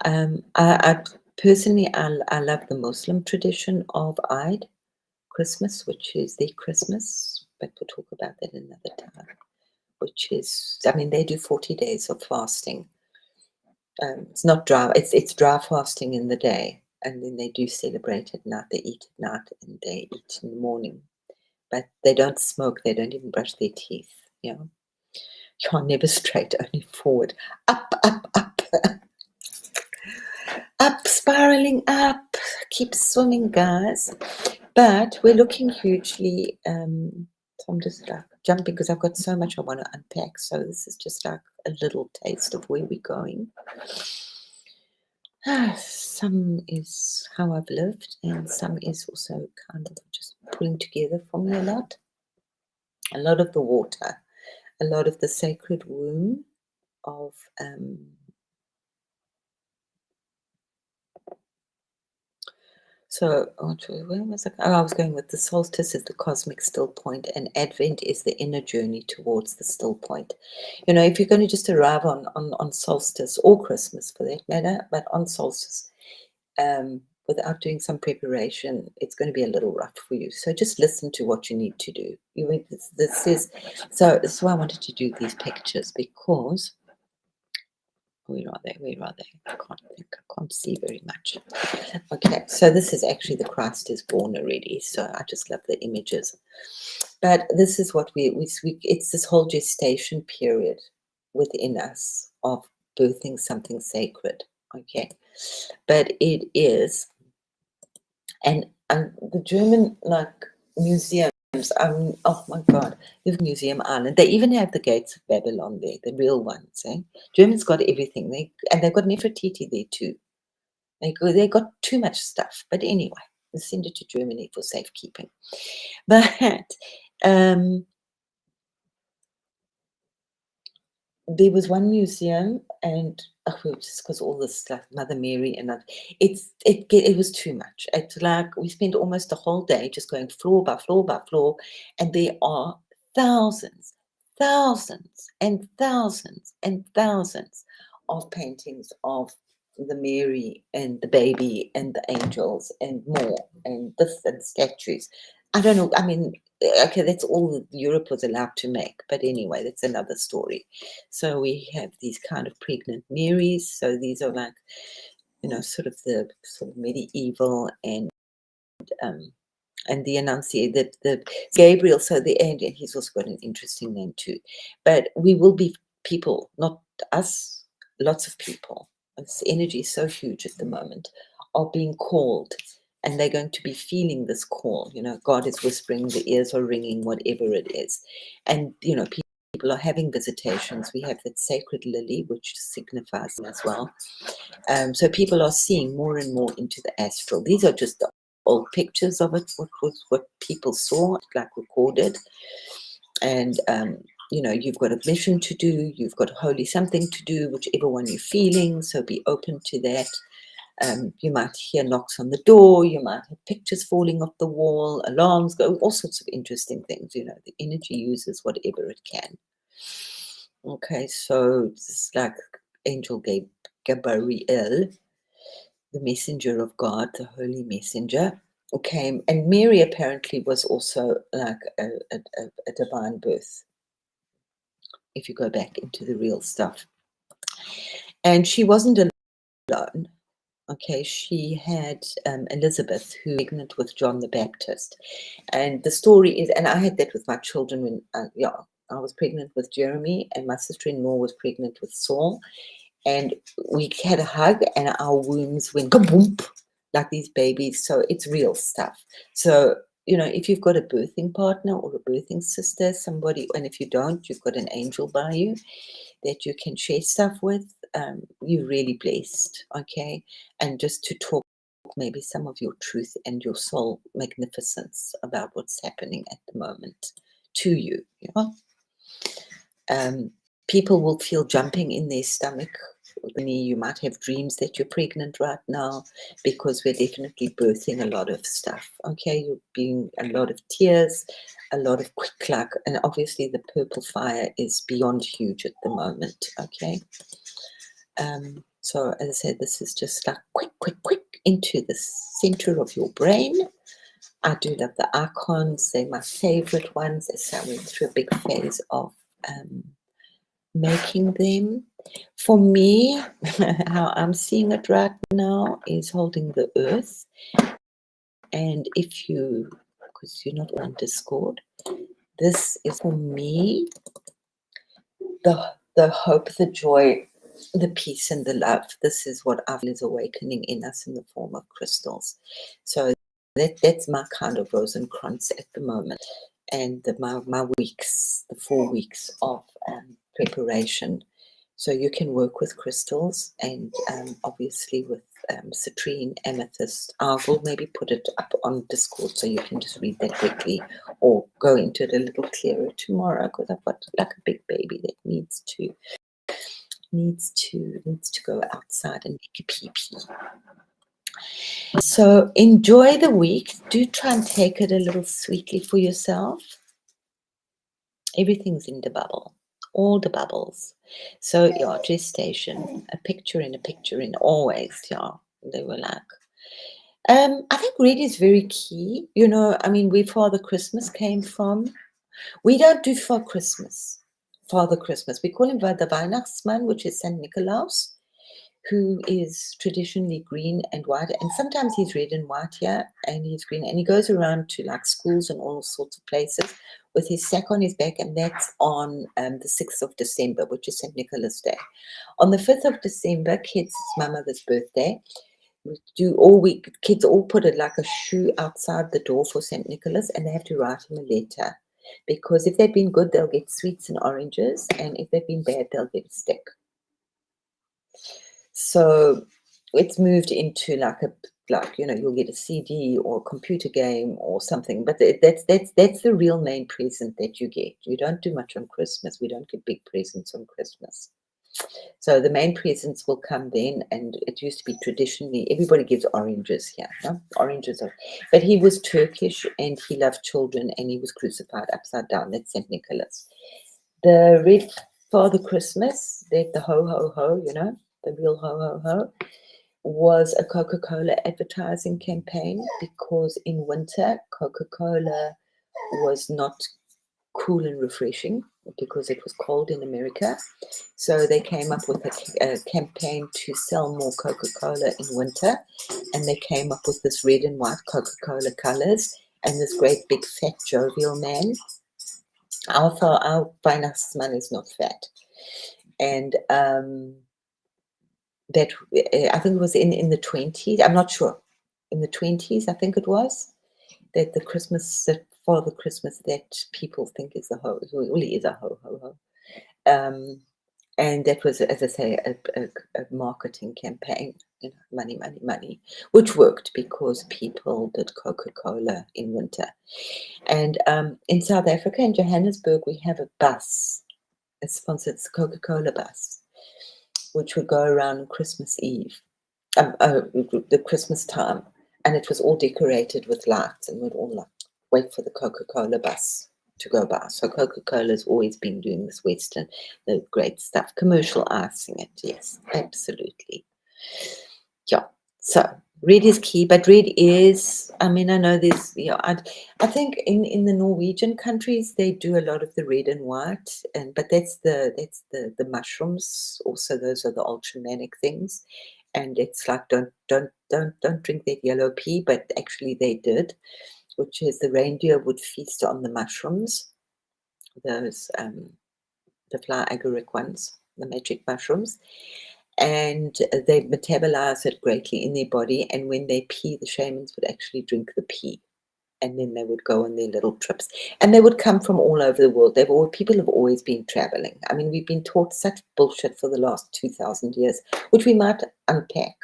I personally, I love the Muslim tradition of Eid, Christmas, which is their Christmas, but we'll talk about that another time, which is, I mean, they do 40 days of fasting. It's not dry, it's dry fasting in the day, and then they do celebrate at night. They eat at night and they eat in the morning, but they don't smoke, they don't even brush their teeth. Yeah, you're never straight, only forward, up, up, up. Up, spiraling up, keep swimming, guys. But we're looking hugely, so I'm just like jumping because I've got so much I want to unpack. So this is just like a little taste of where we're going. Some is how I've lived, and some is also kind of just pulling together for me a lot. A lot of the water, a lot of the sacred womb of so where was I? Oh, I was going with the solstice is the cosmic still point, and Advent is the inner journey towards the still point. You know, if you're going to just arrive on solstice or Christmas for that matter, but on solstice, without doing some preparation, it's going to be a little rough for you. So just listen to what you need to do. This is so. That's why I wanted to do these pictures because. Where are they? Where are they? I can't see very much. Okay, so this is actually the Christ is born already. So I just love the images. But this is what we it's this whole gestation period within us of birthing something sacred. Okay, but it is, and the German museums. Oh my God, there's Museum Island. They even have the Gates of Babylon there, the real ones. Eh? Germans got everything. They've got Nefertiti there too. They got too much stuff. But anyway, we send it to Germany for safekeeping. But there was one museum, and just because all this stuff, Mother Mary, and it was too much. It's like we spent almost the whole day just going floor by floor by floor, and there are thousands, thousands, and thousands and thousands of paintings of the Mary and the baby and the angels and more and this and statues. I don't know. I mean, okay, that's all that Europe was allowed to make. But anyway, that's another story. So we have these kind of pregnant Marys. So these are like, sort of the sort of medieval and the Annunciator, the Gabriel. So the angel, he's also got an interesting name too. But we will be people, not us, lots of people. This energy is so huge at the moment, are being called, and they're going to be feeling this call. God is whispering, the ears are ringing, whatever it is. And, people are having visitations. We have that sacred lily, which signifies as well. So people are seeing more and more into the astral. These are just the old pictures of it, what people saw, like recorded. And, you've got a mission to do, you've got holy something to do, whichever one you're feeling. So be open to that. You might hear knocks on the door, you might have pictures falling off the wall, alarms go, all sorts of interesting things. The energy uses whatever it can. Okay, so it's like Angel Gabriel, the messenger of God, the holy messenger, came, and Mary apparently was also like a divine birth, if you go back into the real stuff. And she wasn't alone. Okay, she had Elizabeth, who was pregnant with John the Baptist. And the story is, and I had that with my children when, I was pregnant with Jeremy, and my sister-in-law was pregnant with Saul. And we had a hug, and our wombs went kaboom, like these babies. So it's real stuff. So, if you've got a birthing partner or a birthing sister, somebody, and if you don't, you've got an angel by you that you can share stuff with, you're really blessed, okay? And just to talk maybe some of your truth and your soul magnificence about what's happening at the moment to you, people will feel jumping in their stomach. You might have dreams that you're pregnant right now, because we're definitely birthing a lot of stuff. Okay, you're being a lot of tears, a lot of quick luck, and obviously the purple fire is beyond huge at the moment. Okay, so as I said, this is just like quick into the center of your brain. I do love the icons; they're my favorite ones. As I went through a big phase of making them. For me, how I'm seeing it right now is holding the earth. And because you're not on Discord, this is for me the hope, the joy, the peace, and the love. This is what I feel is awakening in us in the form of crystals. So that's my kind of Rosenkranz at the moment. and my weeks, the 4 weeks of preparation. So you can work with crystals and obviously with citrine, amethyst. I will maybe put it up on Discord so you can just read that quickly, or go into it a little clearer tomorrow, because I've got like a big baby that needs to go outside and make a pee pee. So enjoy the week. Do try and take it a little sweetly for yourself. Everything's in the bubble, all the bubbles. So yeah, gestation, a picture in a picture in always, yeah. They were like, I think red is very key. You know, I mean, where Father Christmas came from. We don't do for Christmas, Father Christmas. We call him the Weihnachtsmann, which is Saint Nicholas, who is traditionally green and white, and sometimes he's red and white here, and he's green, and he goes around to like schools and all sorts of places with his sack on his back, and that's on the 6th of December, which is St. Nicholas Day. On the 5th of December, kids, it's my mother's birthday, we do all week, kids all put it like a shoe outside the door for St. Nicholas, and they have to write him a letter, because if they've been good, they'll get sweets and oranges, and if they've been bad, they'll get a stick. So it's moved into like you'll get a CD or a computer game or something, but that's the real main present that you get. You don't do much on Christmas. We don't get big presents on Christmas. So the main presents will come then, and it used to be traditionally everybody gives oranges here, no? Oranges but he was Turkish and he loved children, and he was crucified upside down. That's St. Nicholas. The red Father Christmas, that the ho ho ho, the real ho ho ho, was a Coca-Cola advertising campaign, because in winter Coca-Cola was not cool and refreshing because it was cold in America. So they came up with a campaign to sell more Coca-Cola in winter, and they came up with this red and white Coca-Cola colors and this great big fat jovial man. Our Weihnachtsmann is not fat, and that I think it was in the 20s. I'm not sure. In the 20s, I think it was, that the Christmas, that Father Christmas, that people think is the ho, really is a ho ho ho. And that was, as I say, a marketing campaign, money, money, money, which worked because people did Coca-Cola in winter. And in South Africa, in Johannesburg, we have a bus. It's sponsored, it's a Coca-Cola bus, which would go around Christmas Eve, the Christmas time, and it was all decorated with lights, and we'd all like wait for the Coca-Cola bus to go by. So Coca-Cola's always been doing this Western, the great stuff, commercializing it. Yes, absolutely. Yeah. So red is key, but red is, I mean, I know there's, I think in the Norwegian countries they do a lot of the red and white, but that's the mushrooms. Also, those are the ultramanic things, and it's like don't drink that yellow pea, but actually they did, which is the reindeer would feast on the mushrooms, those the fly agaric ones, the magic mushrooms, and they metabolize it greatly in their body. And when they pee, the shamans would actually drink the pee, and then they would go on their little trips. And they would come from all over the world. People have always been traveling. I mean, we've been taught such bullshit for the last 2,000 years, which we might unpack.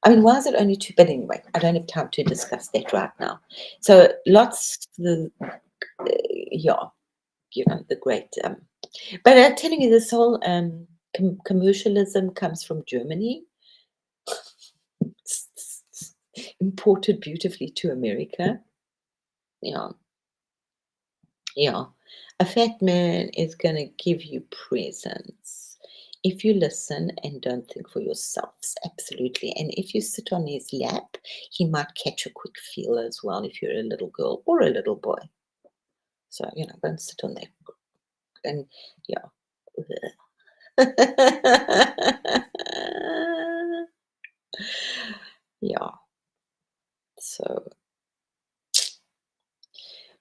I mean, why is it only two? But anyway, I don't have time to discuss that right now. So lots, the great. But I'm telling you, this whole commercialism comes from Germany, imported beautifully to America. Yeah. A fat man is going to give you presents if you listen and don't think for yourselves. Absolutely. And if you sit on his lap, he might catch a quick feel as well if you're a little girl or a little boy. So, don't sit on that. And yeah. So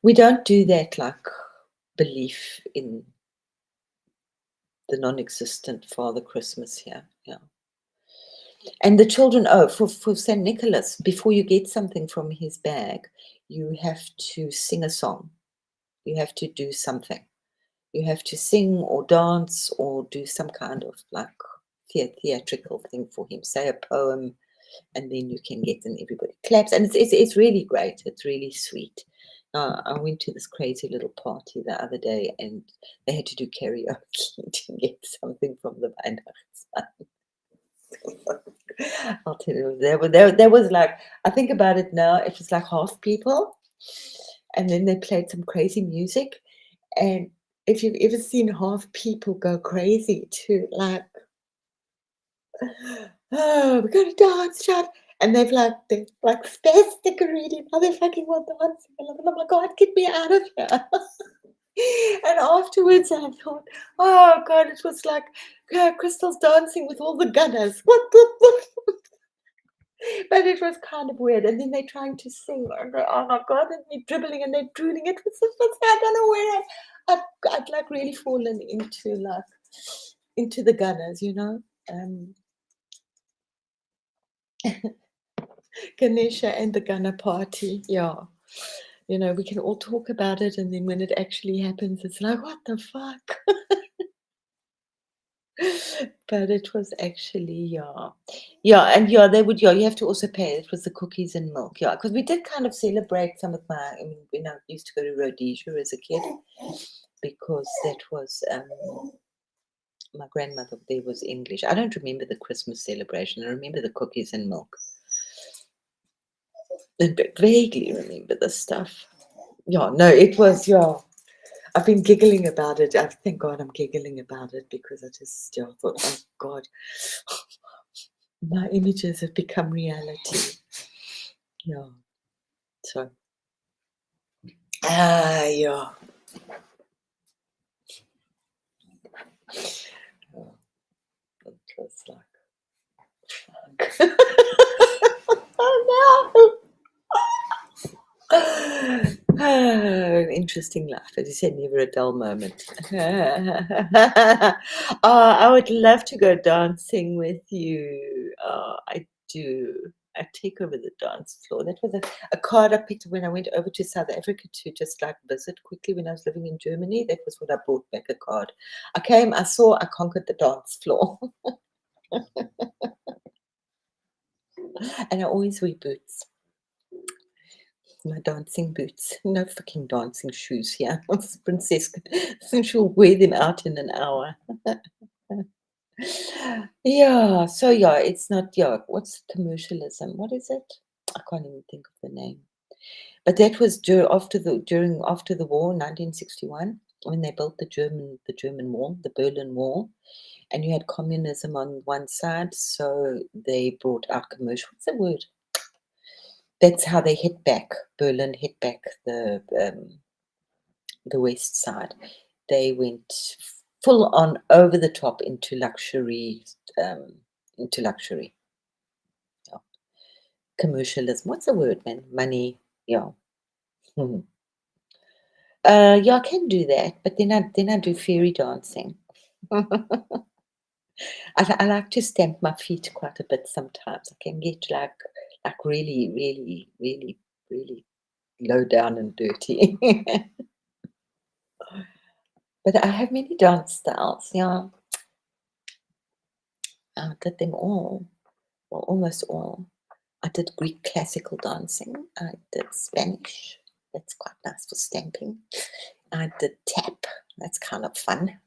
we don't do that like belief in the non-existent Father Christmas here. Yeah. And the children, for St. Nicholas, before you get something from his bag, you have to sing a song. You have to do something. You have to sing or dance or do some kind of like theatrical thing for him. Say a poem, and then you can get and everybody claps, and it's really great. It's really sweet. I went to this crazy little party the other day, and they had to do karaoke to get something from the Weihnachtsmann. I'll tell you, there was like, I think about it now, it was like half people, and then they played some crazy music, and if you've ever seen half people go crazy too, like, "Oh, we're gonna dance, shout," and they're like spastic already, now they fucking want dancing. I'm like, "Oh my God, get me out of here." And afterwards I thought, "Oh God," it was like, Crystal's dancing with all the gunners. What? But it was kind of weird, and then they're trying to sing, and oh my God, and they're dribbling and they're drooling. It was I don't know where I'd like really fallen into like into the gunners, you know. Um, Ganesha and the gunner party, yeah. You know, we can all talk about it, and then when it actually happens, it's like, what the fuck? But it was actually, yeah. Yeah, and yeah, they would, yeah, you have to also pay. It was the cookies and milk, yeah, because we did kind of celebrate some of my, I mean, when I used to go to Rhodesia as a kid, because that was, my grandmother there was English. I don't remember the Christmas celebration. I remember the cookies and milk. And vaguely remember the stuff. Yeah, no, it was, yeah. I've been giggling about it. I thank God I'm giggling about it because I just, yeah, thought, oh God, my images have become reality. Yeah. So, yeah. Oh, it was like, fuck. Oh no. Interesting life. As you said, never a dull moment. I would love to go dancing with you. I do. I take over the dance floor. That was a card I picked up when I went over to South Africa to just like visit quickly when I was living in Germany. That was what I brought back, a card. I came, I saw, I conquered the dance floor. And I always wear boots. My dancing boots. No fucking dancing shoes here. This princess, she'll wear them out in an hour. Yeah, so yeah, it's not, yeah, what's commercialism? What is it? I can't even think of the name. But that was after the war, 1961, when they built the German wall, the Berlin Wall, and you had communism on one side, so they brought out commercial. What's the word? That's how they hit back. Berlin hit back the west side. They went full on over the top into luxury, into luxury. Yeah. Commercialism. What's the word, man? Money. Yeah. Mhm. Yeah, I can do that, but then I do fairy dancing. I like to stamp my feet quite a bit sometimes. I can get like really, really, really, really low down and dirty. But I have many dance styles. Yeah, I did them all, well, almost all. I did Greek classical dancing. I did Spanish. That's quite nice for stamping. I did tap. That's kind of fun.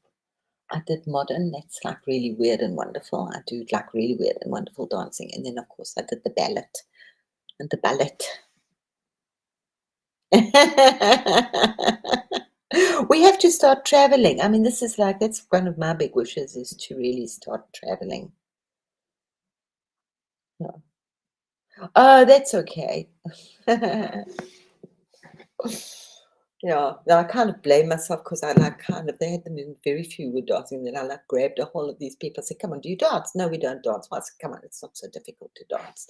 I did modern. That's like really weird and wonderful. I do like really weird and wonderful dancing. And then, of course, I did the ballet and the ballet. We have to start traveling. I mean, this is like, that's one of my big wishes, is to really start traveling. Yeah. Oh, that's okay. Yeah, no, I kind of blame myself because I like kind of, they had them in very few were dancing. Then I like grabbed a hold of these people. I said, "Come on, do you dance?" "No, we don't dance." Well, I said, "Come on, it's not so difficult to dance."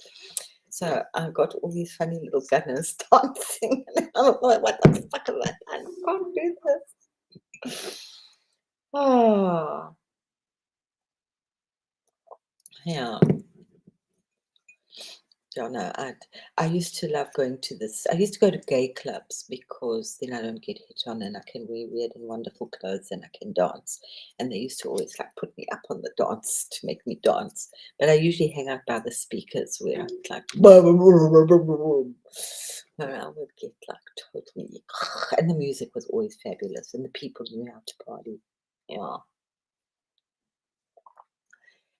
So I got all these funny little gunners dancing. And I'm like, what the fuck have I done? I can't do this. Oh, yeah. Yeah, no, I used to love going to this. I used to go to gay clubs because then I don't get hit on and I can wear weird and wonderful clothes and I can dance. And they used to always like put me up on the dance to make me dance. But I usually hang out by the speakers where I'd like and I would get like totally and the music was always fabulous and the people knew how to party. Yeah.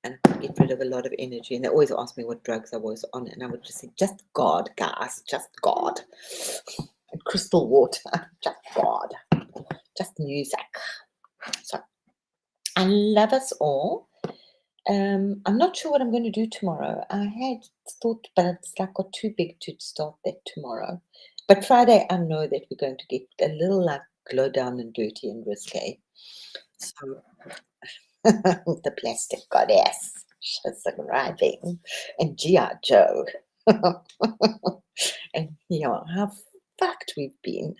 And I could get rid of a lot of energy. And they always asked me what drugs I was on, and I would just say, just God, guys, just God. And crystal water, just God, just music. So I love us all. I'm not sure what I'm going to do tomorrow. I had thought, but it's like got too big to start that tomorrow. But Friday, I know that we're going to get a little like low down and dirty and risque. So the plastic goddess. She's arriving. And G.I. Joe. And yeah, how fucked we've been.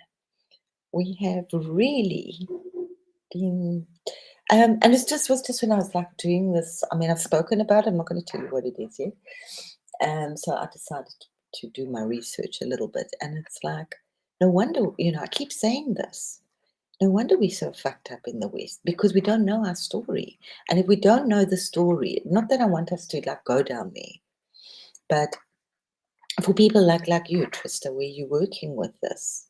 We have really been. And it just was just when I was like doing this. I mean, I've spoken about it. I'm not going to tell you what it is yet. So I decided to do my research a little bit. And it's like, no wonder, I keep saying this. No wonder we're so fucked up in the West because we don't know our story. And if we don't know the story, not that I want us to like go down there, but for people like you, Trista, where you're working with this,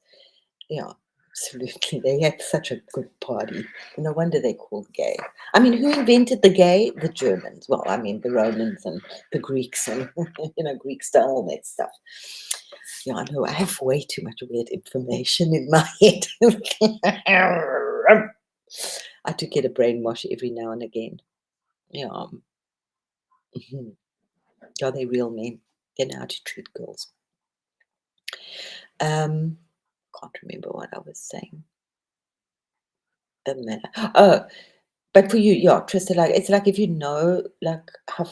yeah, absolutely. They had such a good party. No wonder they're called gay. I mean, who invented the gay? The Germans. Well, I mean, the Romans and the Greeks and, Greeks done all that stuff. Yeah, I know. I have way too much weird information in my head. I do get a brainwash every now and again. Yeah. Mhm. Are they real men? They know how to treat girls. Can't remember what I was saying. Doesn't matter. Oh, but for you, yeah, Trista, like it's like if you know, like how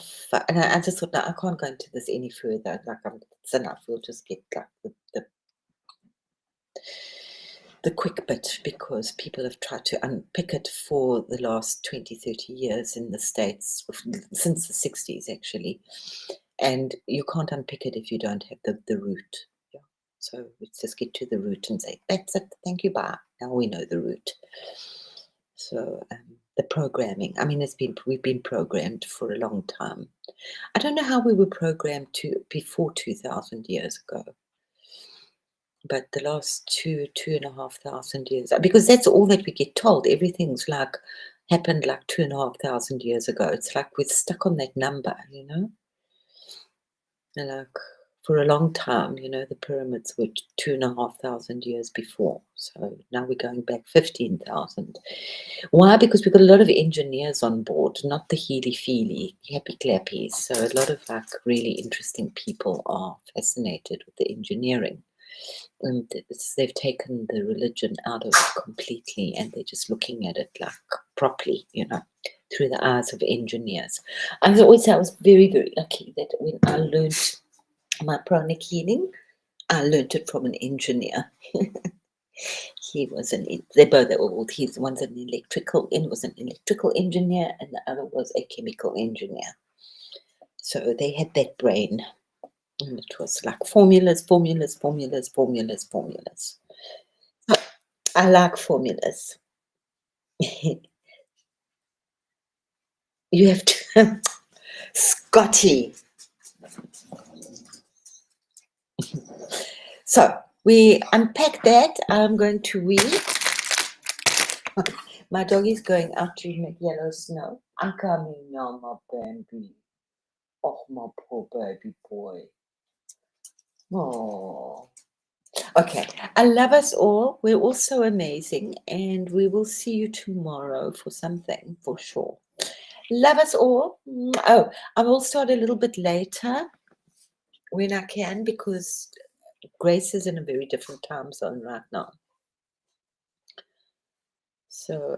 and I just thought, no, I can't go into this any further. Like it's enough. We'll just get like the quick bit because people have tried to unpick it for the last 20, 30 years in the States, since the 60s actually. And you can't unpick it if you don't have the root. Yeah. So let's just get to the root and say, that's it, thank you, bye. Now we know the root. So the programming, I mean, we've been programmed for a long time. I don't know how we were programmed to before 2000 years ago. But the last 2,500 years, because that's all that we get told. Everything's like happened like 2,500 years ago. It's like we're stuck on that number, And like for a long time, the pyramids were 2,500 years before. So now we're going back 15,000. Why? Because we've got a lot of engineers on board, not the healy-feely, happy-clappies. So a lot of like really interesting people are fascinated with the engineering. And they've taken the religion out of it completely and they're just looking at it like properly, through the eyes of engineers. I always say I was very, very lucky that when I learned my pranic healing, I learned it from an engineer. He was they both were old. One's an electrical engineer and the other was a chemical engineer. So they had that brain. And it was like formulas. I like formulas. You have to, Scotty. So we unpack that. I'm going to read. My dog is going out to make yellow snow. I'm coming now, my baby. Oh, my poor baby boy. Oh. Okay. I love us all. We're all so amazing. And we will see you tomorrow for something, for sure. Love us all. Oh, I will start a little bit later when I can because Grace is in a very different time zone right now. So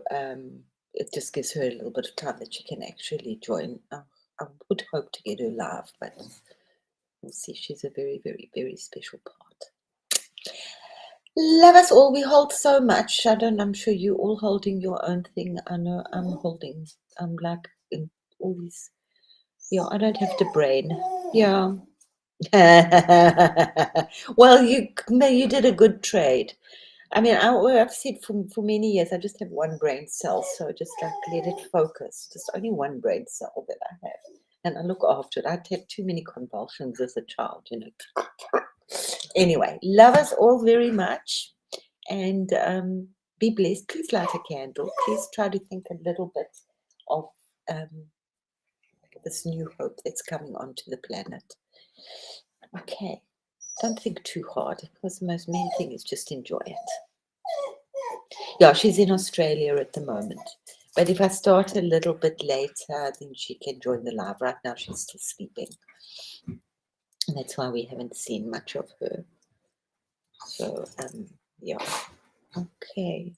it just gives her a little bit of time that she can actually join. I would hope to get her live, but we'll see. She's a very, very, very special part. Love us all. We hold so much. I'm sure you're all holding your own thing. I know I'm like in all these. Yeah, I don't have the brain. Yeah. Well, you did a good trade. I mean, I've said for many years, I just have one brain cell, so just like let it focus. Just only one brain cell that I have, and I look after it. I'd had too many convulsions as a child, you know. Anyway, love us all very much, and be blessed. Please light a candle. Please try to think a little bit of this new hope that's coming onto the planet. Okay, don't think too hard, because the most main thing is just enjoy it. Yeah, she's in Australia at the moment. But if I start a little bit later, then she can join the live. Right now, she's still sleeping. And that's why we haven't seen much of her. So, yeah. Okay.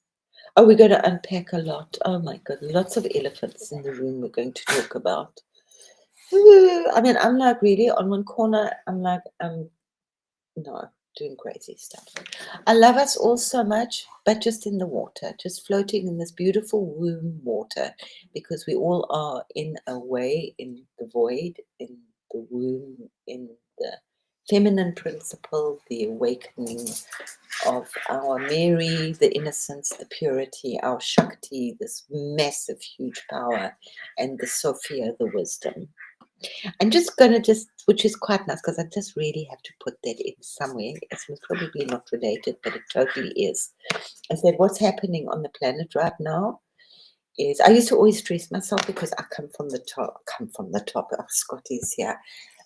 Oh, we're going to unpack a lot. Oh, my God. Lots of elephants in the room we're going to talk about. I mean, I'm like really on one corner. I'm like, no, doing crazy stuff. I love us all so much, but just in the water, just floating in this beautiful womb water, because we all are in a way in the void, in the womb, in the feminine principle, the awakening of our Mary, the innocence, the purity, our Shakti, this massive, huge power, and the Sophia, the wisdom. I'm just gonna which is quite nice, because I just really have to put that in somewhere. It's probably not related, but it totally is. I said, what's happening on the planet right now is, I used to always stress myself because I come from the top. Oh, Scotty's here.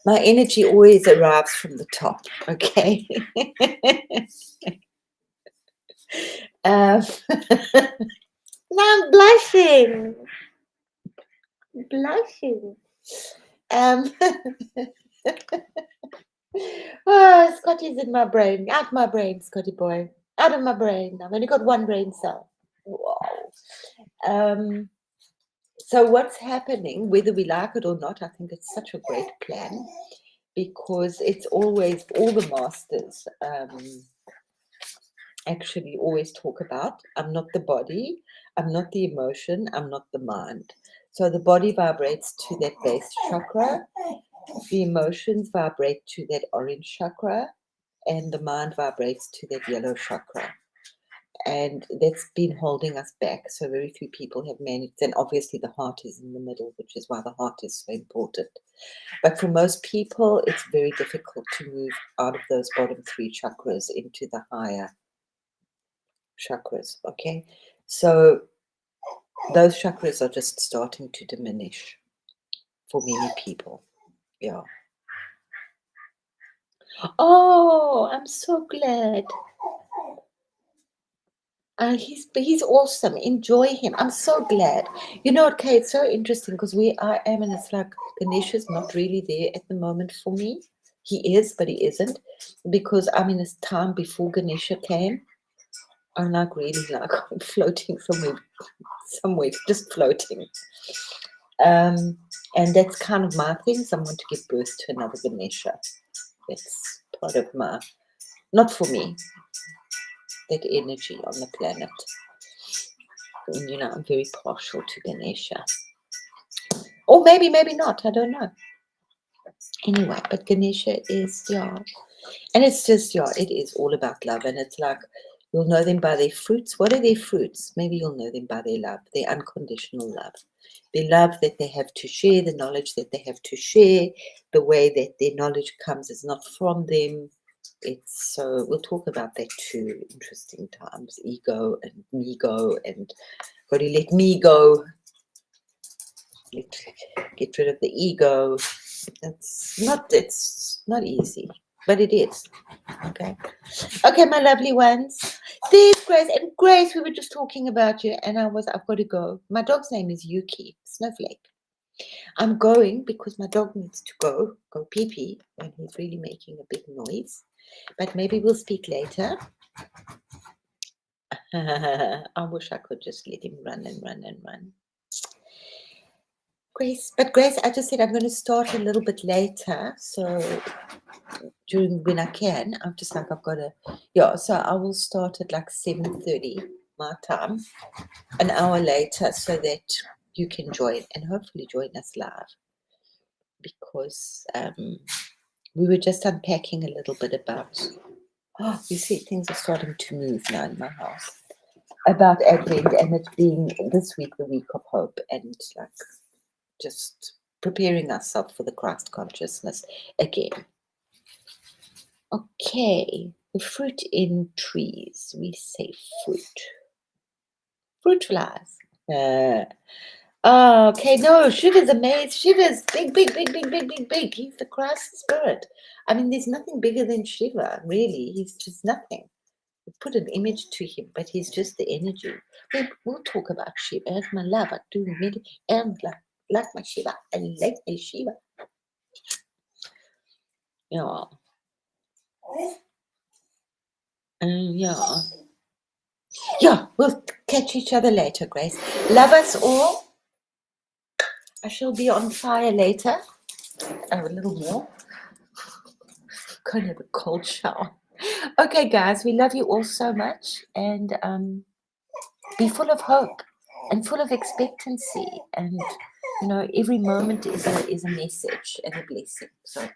My energy always arrives from the top. Okay. Now I'm blushing. Oh, Scotty's in my brain. Out my brain, Scotty boy. Out of my brain. I've only got one brain cell. Wow. So what's happening, whether we like it or not, I think it's such a great plan, because it's always, all the masters actually always talk about, I'm not the body, I'm not the emotion, I'm not the mind. So the body vibrates to that base chakra, the emotions vibrate to that orange chakra, and the mind vibrates to that yellow chakra. And that's been holding us back. So very few people have managed. And obviously the heart is in the middle, which is why the heart is so important. But for most people, it's very difficult to move out of those bottom three chakras into the higher chakras. Okay. So those chakras are just starting to diminish for many people. Yeah. Oh, I'm so glad. He's awesome. Enjoy him. I'm so glad. You know, okay, it's so interesting, because I am, and it's like Ganesha's not really there at the moment for me. He is, but he isn't, because I'm in this time before Ganesha came. I'm like really like floating somewhere, just floating. And that's kind of my thing. So I want to give birth to another Ganesha. That's part of not for me, that energy on the planet. And, you know, I'm very partial to Ganesha. Or maybe not. I don't know. Anyway, but Ganesha is, yeah. And it's just, yeah, it is all about love. And it's like, you'll know them by their fruits. What are their fruits? Maybe you'll know them by their love, their unconditional love. The love that they have to share, the knowledge that they have to share, the way that their knowledge comes is not from them. It's so, we'll talk about that too. Interesting times, ego and me go, and got to let me go. Get rid of the ego. It's not easy, but it is. Okay, my lovely ones. There's Grace. And Grace, we were just talking about you, and I've got to go. My dog's name is Yuki, Snowflake. I'm going because my dog needs to go pee pee, and he's really making a big noise. But maybe we'll speak later. I wish I could just let him run and run and run. Grace, I just said I'm going to start a little bit later, so during when I can. I'm just like, I've got to, yeah, so I will start at like 7:30 my time, an hour later, so that you can join and hopefully join us live, because We were just unpacking a little bit about, oh, you see, things are starting to move now in my house. About Advent and it being this week, the week of hope, and like just preparing ourselves for the Christ consciousness again. Okay, the fruit in trees. We say fruit. Fruit flies. Okay, no, Shiva's amazing. Shiva's big, big, big, big, big, big, big. He's the Christ spirit. I mean, there's nothing bigger than Shiva, really. He's just nothing. We put an image to him, but he's just the energy. We'll talk about Shiva. As my love, I do really and like my Shiva. I like my Shiva. Yeah. Yeah. Yeah, we'll catch each other later, Grace. Love us all. I shall be on fire later. A little more. Gonna have a cold shower. Okay, guys, we love you all so much, and be full of hope and full of expectancy, and every moment is a message and a blessing. So